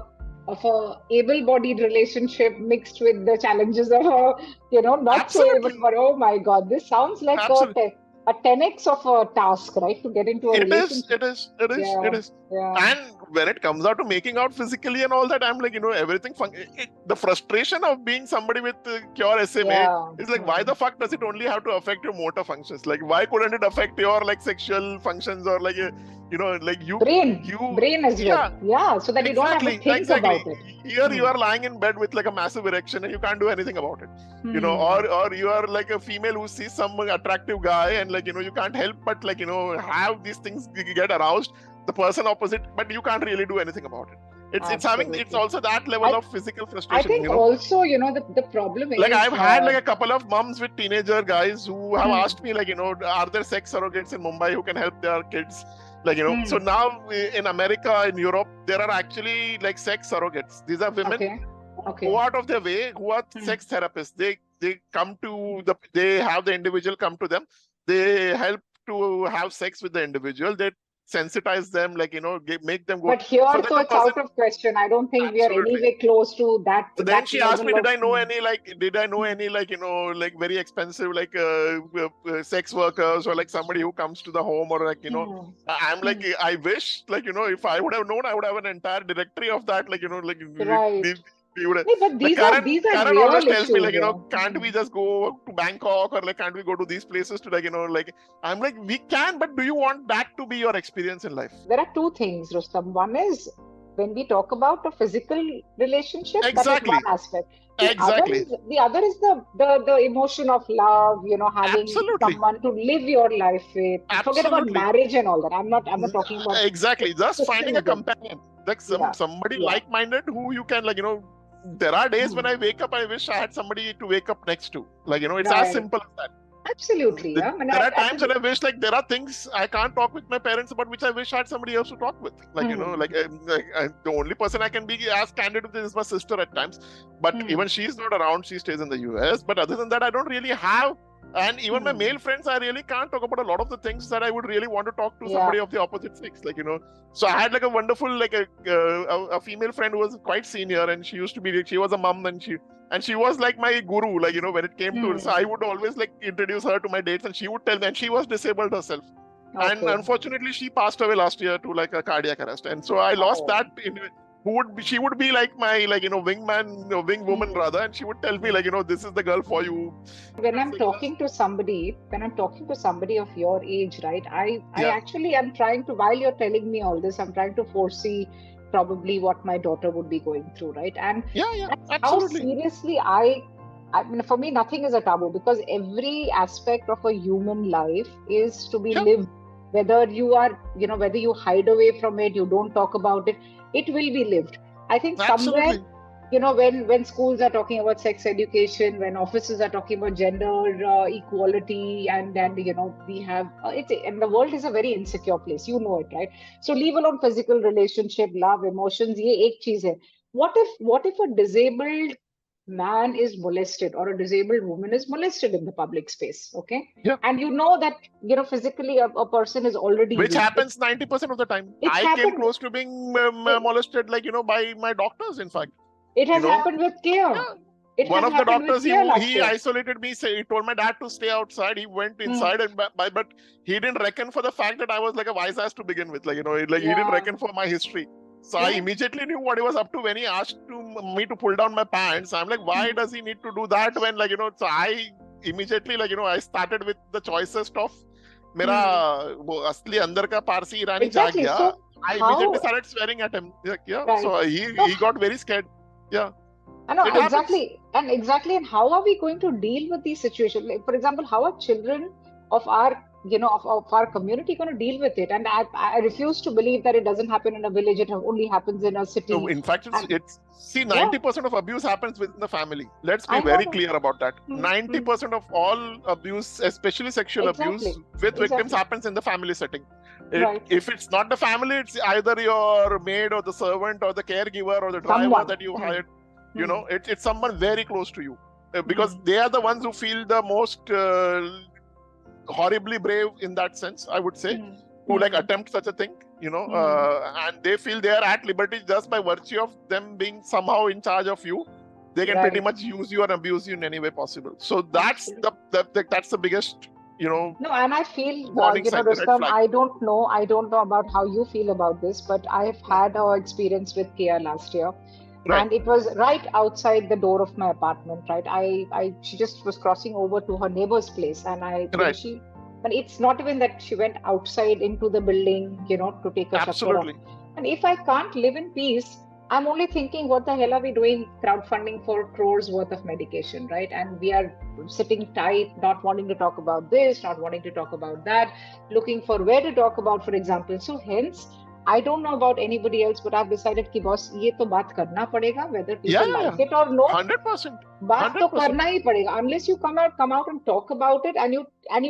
able-bodied relationship mixed with the challenges of a not so able. Absolutely, But oh my God, this sounds like absolutely. a 10x of a task, right? To get into a It is, relationship. it is, it is, Yeah, it is. yeah. And when it comes out to making out physically and all that, I'm like, everything. The frustration of being somebody with cure SMA Yeah. is like, why Hmm. the fuck does it only have to affect your motor functions? Like, why couldn't it affect your like sexual functions or like, like Brain as well. yeah, Yeah, so that you don't have to exactly, think about exactly. it. Here you Hmm. are lying in bed with like a massive erection and you can't do anything about it. Hmm. Or you are like a female who sees some attractive guy and like you can't help but like have these things get aroused, the person opposite, but you can't really do anything about it. It's Absolutely. also that level I of physical I frustration. think also, the problem Like is I've had like a couple of moms with teenager guys who have hmm, asked me like are there sex surrogates in Mumbai who can help their kids, like so hmm, now in America, in Europe, there are actually like sex surrogates. These are women okay, go okay. out of their way, who are Hmm, sex therapists. They they have the individual come to them. They help to have sex with the individual. They sensitize them, like, make them go. But here, so so it's out of question. I don't think we are anyway close to that. So then she asked me, did I know any, very expensive, sex workers, or like somebody who comes to the home, or like, I'm like, I wish, if I would have known, I would have an entire directory of that, right. We would have, but these Karen, are real always tells issues, me, can't we just go to Bangkok, or like, can't we go to these places to I'm like, we can, but do you want that to be your experience in life? There are two things, Rustom. One is when we talk about a physical relationship, Exactly. that is one aspect. The other is the emotion of love, having someone to live your life with. Forget about marriage and all that. I'm not talking about exactly. Just finding a companion, like somebody like-minded who you can, there are days when I wake up, I wish I had somebody to wake up next to. It's as simple as that. Absolutely. There are times when I wish, there are things I can't talk with my parents about, which I wish I had somebody else to talk with. The only person I can be as candid with is my sister at times. But even she's not around, she stays in the US. But other than that, I don't really have. And even my male friends, I really can't talk about a lot of the things that I would really want to talk to somebody of the opposite sex. So I had a wonderful, a female friend who was quite senior, and she was a mom, and she was like my guru, when it came to, so I would always introduce her to my dates, and she would tell me, and she was disabled herself. Okay. And unfortunately, she passed away last year to a cardiac arrest. And so I lost that. She would be like my, wing woman rather, and she would tell me, this is the girl for you. When I'm talking to somebody of your age, right, I actually am trying to, while you're telling me all this, I'm trying to foresee probably what my daughter would be going through, right? And how seriously I mean, for me, nothing is a taboo, because every aspect of a human life is to be lived. Whether you are, whether you hide away from it, you don't talk about it, it will be lived. I think somewhere, when schools are talking about sex education, when offices are talking about gender equality, and we have, and the world is a very insecure place, it, right? So leave alone physical relationship, love, emotions, ye ek cheez hai. What if a disabled man is molested, or a disabled woman is molested in the public space, okay? Yeah. And that, physically a person is already... Which happens 90% of the time. I came close to being molested, by my doctors, in fact. It has happened with care. Yeah. One of the doctors, he isolated me. He told my dad to stay outside. He went inside, but he didn't reckon for the fact that I was like a wise ass to begin with. He didn't reckon for my history. So I immediately knew what he was up to when he asked me to pull down my pants. I'm like, why does he need to do that when, so I immediately, I started with the choicest of mera asli andar ka Parsi Irani jaag gaya. So I immediately started swearing at him. So he got very scared. Yeah. I know, exactly. And how are we going to deal with these situations? Like, for example, how are children of our of our community going to deal with it? And I refuse to believe that it doesn't happen in a village, it only happens in a city. So in fact, 90% of abuse happens within the family. Let's be very clear about that. 90% of all abuse, especially sexual abuse with victims, happens in the family setting. If it's not the family, it's either your maid or the servant or the caregiver or the driver that you hired. It's someone very close to you, because they are the ones who feel the most horribly brave in that sense, I would say, to attempt such a thing, and they feel they are at liberty just by virtue of them being somehow in charge of you. They can pretty much use you or abuse you in any way possible. So that's the biggest, No, and I feel, Rustom, I don't know about how you feel about this, but I've had an experience with Kia last year. Right. And it was right outside the door of my apartment, right? She just was crossing over to her neighbor's place, and and it's not even that she went outside into the building, to take a Absolutely. Shakara. And if I can't live in peace, I'm only thinking, what the hell are we doing crowdfunding for crores worth of medication, right? And we are sitting tight, not wanting to talk about this, not wanting to talk about that, looking for where to talk about, for example. So hence, I don't know about anybody else, but I've decided कि boss ये तो बात करना पड़ेगा, whether people like it or no. 100%. बात तो करना ही पड़ेगा, unless you come out and talk about it, and you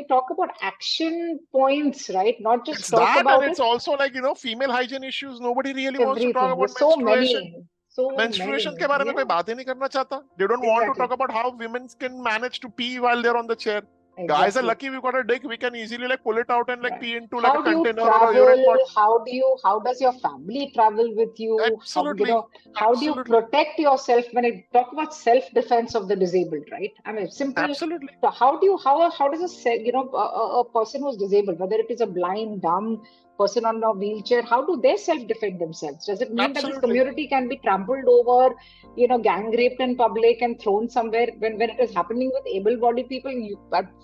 talk about action points, right? Not just talk about it. And it's also female hygiene issues. Nobody really wants to talk about so menstruation. So menstruation many. के बारे में कोई Yeah, बात ही नहीं करना चाहता. They don't want to exactly. talk about how women can manage to pee while they're on the chair. Guys are Exactly. lucky we've got a dick. We can easily like pull it out and like Right. pee into like How a do you container or a urine travel? pot. How does your family travel with you? Absolutely. How do you Absolutely. protect yourself when I talk about self-defense of the disabled, right? I mean, simple. Absolutely. So how does a person who's disabled, whether it is a blind, dumb person on a wheelchair, how do they self-defend themselves? Does it mean that this Absolutely. community can be trampled over, gang raped in public and thrown somewhere when it is happening with able-bodied people?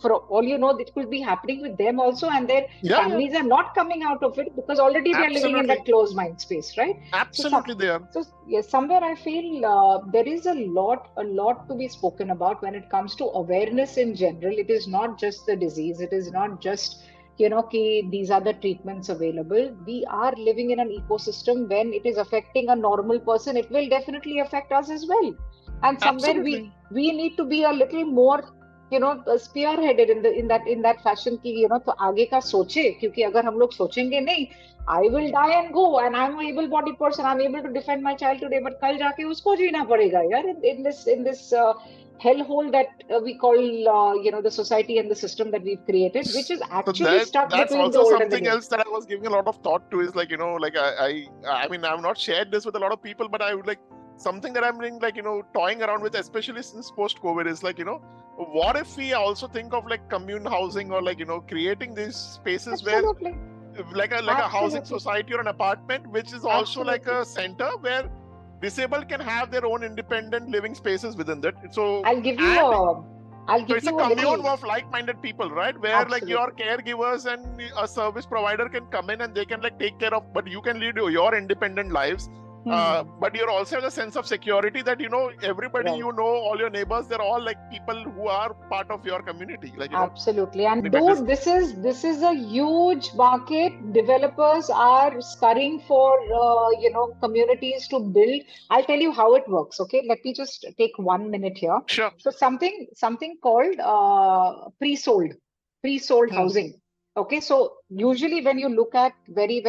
For all you know, it could be happening with them also, and their Yeah. families are not coming out of it because already they are living in that closed mind space, right? Absolutely, they are. So yes, somewhere I feel there is a lot to be spoken about when it comes to awareness in general. It is not just the disease. It is not just these are the treatments available. We are living in an ecosystem. When it is affecting a normal person, it will definitely affect us as well. And somewhere we need to be a little more spearheaded in that fashion कि तो आगे का सोचे, क्योंकि अगर हम लोग सोचेंगे नहीं, I will die and go, and I'm an able-bodied person. I'm able to defend my child today, but कल जाके उसको जीना पड़ेगा यार in this hellhole that we call the society and the system that we've created, which is actually stuck that's between the also old and the something new. else that I was giving a lot of thought to is like like I mean I've not shared this with a lot of people, but I would like something that I'm doing like toying around with, especially since post-COVID, is like what if we also think of like commune housing or like creating these spaces Absolutely. where like a housing society or an apartment which is also like a center where disabled can have their own independent living spaces within that. So I'll give you it's a commune of like-minded people, right? Where like your caregivers and a service provider can come in and they can like take care of, but you can lead your independent lives. But you also have a sense of security that everybody, right. all your neighbors, they're all like people who are part of your community. Like absolutely. And dude, this is a huge market. Developers are scurrying for communities to build. I'll tell you how it works. Okay, let me just take 1 minute here. Sure. So something called pre-sold housing. Okay, so usually when you look at very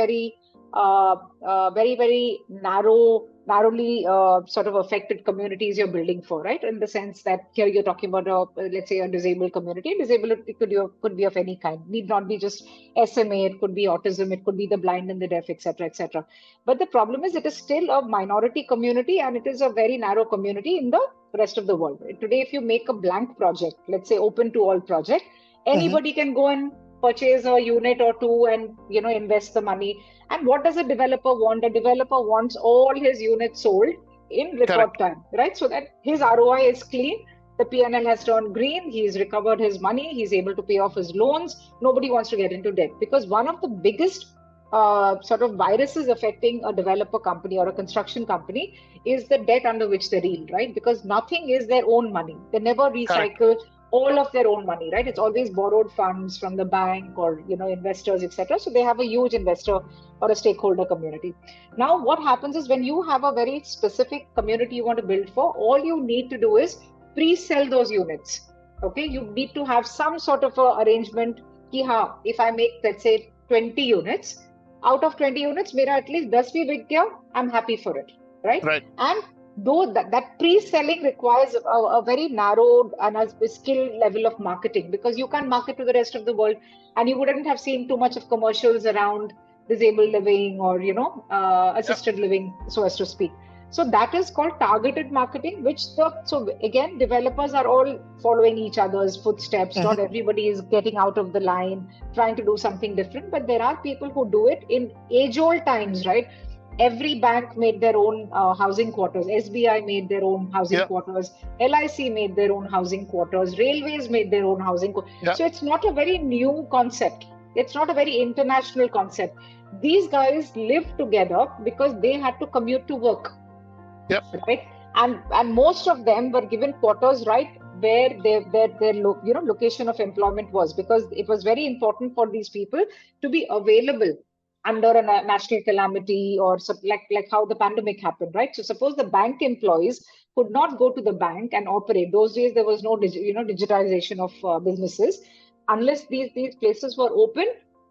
narrowly sort of affected communities you're building for, right? In the sense that here you're talking about let's say a disabled community. Disability could be of any kind. Need not be just SMA. It could be autism. It could be the blind and the deaf, etc., etc. But the problem is, it is still a minority community, and it is a very narrow community in the rest of the world. Today, if you make a blank project, let's say open to all project, anybody can go and purchase a unit or two and invest the money. And what does a developer want? A developer wants all his units sold in record time, right? So that his ROI is clean. The P&L has turned green. He's recovered his money. He's able to pay off his loans. Nobody wants to get into debt, because one of the biggest sort of viruses affecting a developer company or a construction company is the debt under which they reel, right? Because nothing is their own money. They never recycle all of their own money, right? It's always borrowed funds from the bank or investors, etc. So they have a huge investor or a stakeholder community. Now, what happens is, when you have a very specific community you want to build for, all you need to do is pre-sell those units. Okay, you need to have some sort of a arrangement. If I make, let's say, 20 units, out of 20 units, mera at least 10 bhi bik gaya, I'm happy for it, right? And though that pre-selling requires a very narrow and a skilled level of marketing, because you can't market to the rest of the world, and you wouldn't have seen too much of commercials around disabled living or assisted living, so as to speak. So that is called targeted marketing, so again, developers are all following each other's footsteps. Not everybody is getting out of the line, trying to do something different, but there are people who do it in age-old times, right? Every bank made their own housing quarters. SBI made their own housing quarters. LIC made their own housing quarters. Railways made their own housing quarters. So it's not a very new concept. It's not a very international concept. These guys lived together because they had to commute to work. Right? And most of them were given quarters right where their location of employment was, because it was very important for these people to be available under a national calamity, or like how the pandemic happened, right? So suppose the bank employees could not go to the bank and operate. Those days there was no digitization of businesses. Unless these places were open,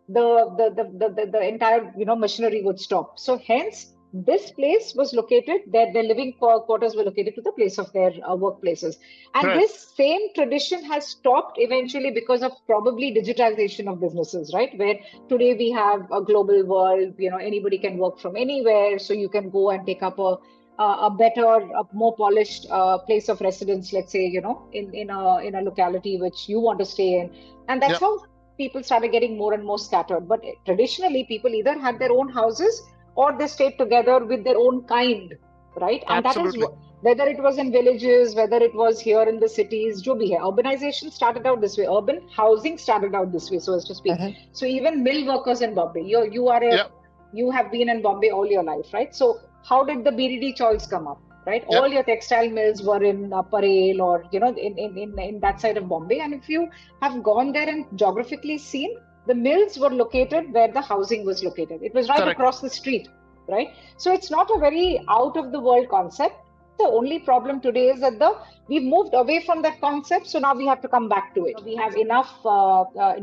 the entire machinery would stop. So hence this place was located, their living quarters were located to the place of their workplaces. And Right. this same tradition has stopped eventually because of probably digitization of businesses, right? Where today we have a global world, anybody can work from anywhere. So you can go and take up a better, a more polished place of residence, let's say, in a locality which you want to stay in. And that's how people started getting more and more scattered. But traditionally, people either had their own houses or they stayed together with their own kind, right? And that is whether it was in villages, whether it was here in the cities, jo bhi hai. Urbanization started out this way. Urban housing started out this way, so as to speak. So even mill workers in Bombay, you have been in Bombay all your life, right? So how did the BDD chawls come up, right? All your textile mills were in Parel or, in that side of Bombay. And if you have gone there and geographically seen, the mills were located where the housing was located. It was right across the street, right? So it's not a very out of the world concept. The only problem today is that we've moved away from that concept. So now we have to come back to it. We have enough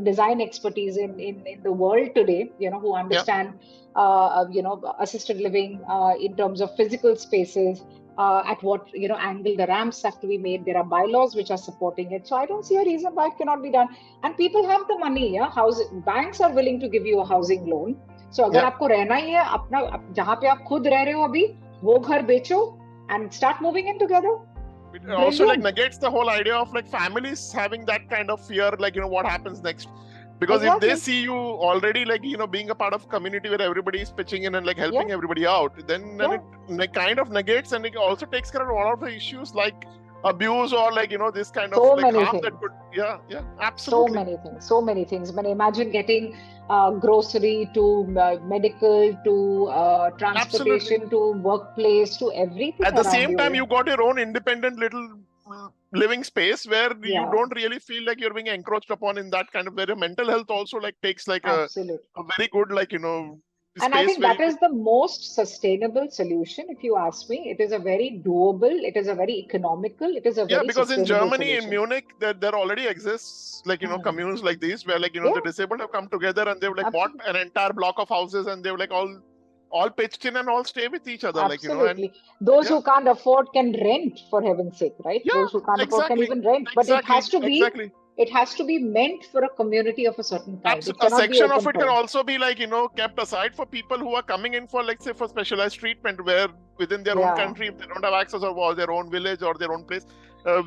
design expertise in the world today, who understand, assisted living in terms of physical spaces, at what angle the ramps have to be made. There are bylaws which are supporting it. So I don't see a reason why it cannot be done. And people have the money. Banks are willing to give you a housing loan. So अगर आपको रहना ही है अपना जहाँ पे आप खुद रह रहे हो अभी वो घर बेचो and start moving in together. It also negates the whole idea of families having that kind of fear, what happens next. Because if they see you already being a part of a community where everybody is pitching in and helping everybody out, then it kind of negates, and it also takes care of a lot of the issues like abuse or this kind of harm that could absolutely so many things. But imagine getting grocery to medical to transportation to workplace to everything. At the same time, you got your own independent little living space where you don't really feel like you're being encroached upon in that kind of where your mental health also takes a very good and I think that is the most sustainable solution, if you ask me. It is a very doable, it is a very economical, it is a very because in Germany, solution. in Munich, there already exists communes like these where the disabled have come together and they've bought an entire block of houses and they've all pitched in and all stay with each other. Absolutely. Those who can't afford can rent, for heaven's sake, right? Those who can't afford can even rent. But it has to be it has to be meant for a community of a certain kind. A section of it can also be kept aside for people who are coming in for say for specialized treatment where within their own country, if they don't have access or their own village or their own place,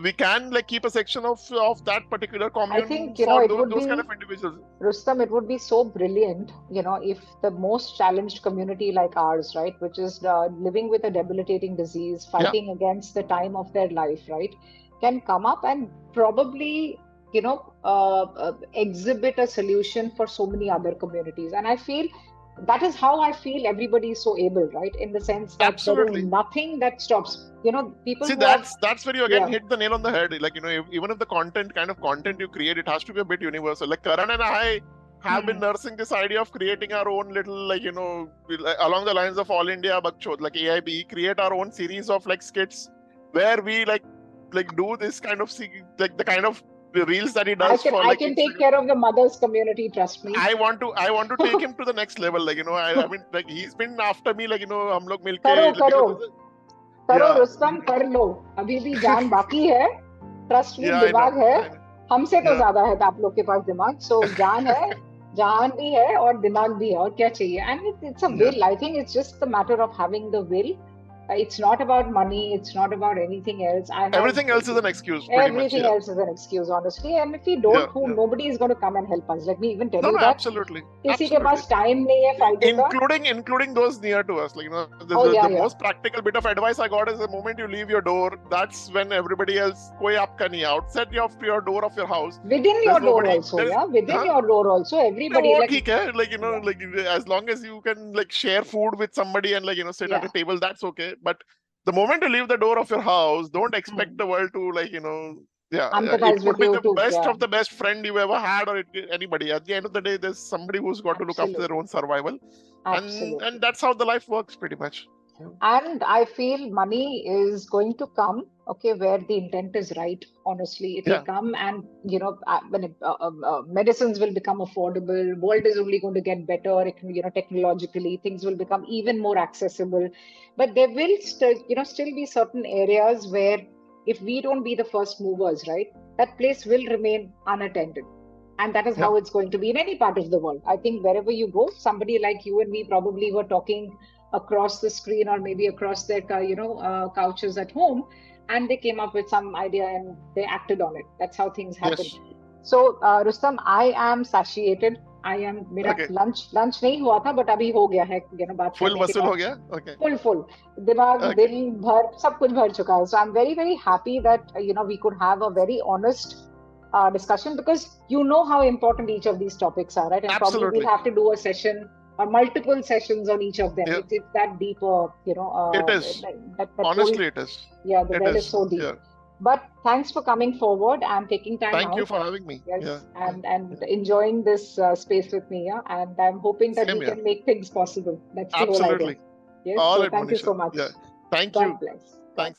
we can keep a section of that particular commune. I think for those kind of individuals. Rustom, it would be so brilliant, if the most challenged community like ours, right, which is living with a debilitating disease, fighting against the time of their life, right, can come up and probably exhibit a solution for so many other communities. And I feel that is how I feel everybody is so able, right? In the sense that there is nothing that stops. People see that's where you again hit the nail on the head. Even if the kind of content you create, it has to be a bit universal. Karan and I have been nursing this idea of creating our own little along the lines of All India Bakchod, AIB, create our own series of skits where we do this kind of the kind of reels that he does. I can take care of the mothers community, trust me. I want to take him to the next level. I mean he's been after me hum log milke करो रुस्तम कर लो अभी भी जान बाकी है trust me दिमाग है हमसे तो ज्यादा है आप लोग के पास दिमाग सो जान भी है और दिमाग भी है और क्या चाहिए and it's a will. I think it's just the matter of having the will. It's not about money. It's not about anything else. Everything else is an excuse. Everything else is an excuse, honestly. And if we don't, nobody is going to come and help us. Let me even tell you that. Absolutely. किसी के पास time नहीं है fighting का. Including those near to us. The most practical bit of advice I got is the moment you leave your door, that's when everybody else, कोई आपका नहीं outside your door of your house. Within your door also, Within your door also, everybody. ठीक है. As long as you can share food with somebody and sit at a table, that's okay. But the moment you leave the door of your house, don't expect the world to it could be the best of the best friend you ever had or anybody. At the end of the day, there's somebody who's got to look after their own survival. And that's how the life works pretty much. And I feel money is going to come okay, where the intent is right. Honestly, it will come, and when medicines will become affordable, world is only going to get better. Technologically, things will become even more accessible. But there will still be certain areas where, if we don't be the first movers, right, that place will remain unattended. And that is how it's going to be in any part of the world. I think wherever you go, somebody like you and me probably were talking across the screen, or maybe across their couches at home, and they came up with some idea and they acted on it. That's how things happen. Yes. So Rustom, I am satiated. I am, मेरा lunch नहीं हुआ था, but अभी हो गया है, बात full करने के वसूल बाद. हो गया. Okay. Full दिमाग दिल भर सब कुछ भर चुका है. So I'm very, very happy that we could have a very honest discussion, because you know how important each of these topics are, right? And Absolutely. probably we'll have to do a session or multiple sessions on each of them. Yeah. It's that deep, it is. That honestly, it is. Yeah, the well is so deep. Yeah. But thanks for coming forward and taking time out. Thank you for having me. Yes, and enjoying this space with me. Yeah, and I'm hoping that we can make things possible. That's the whole idea. Yes, so thank you so much. Yeah. Thank God you. bless. Thanks.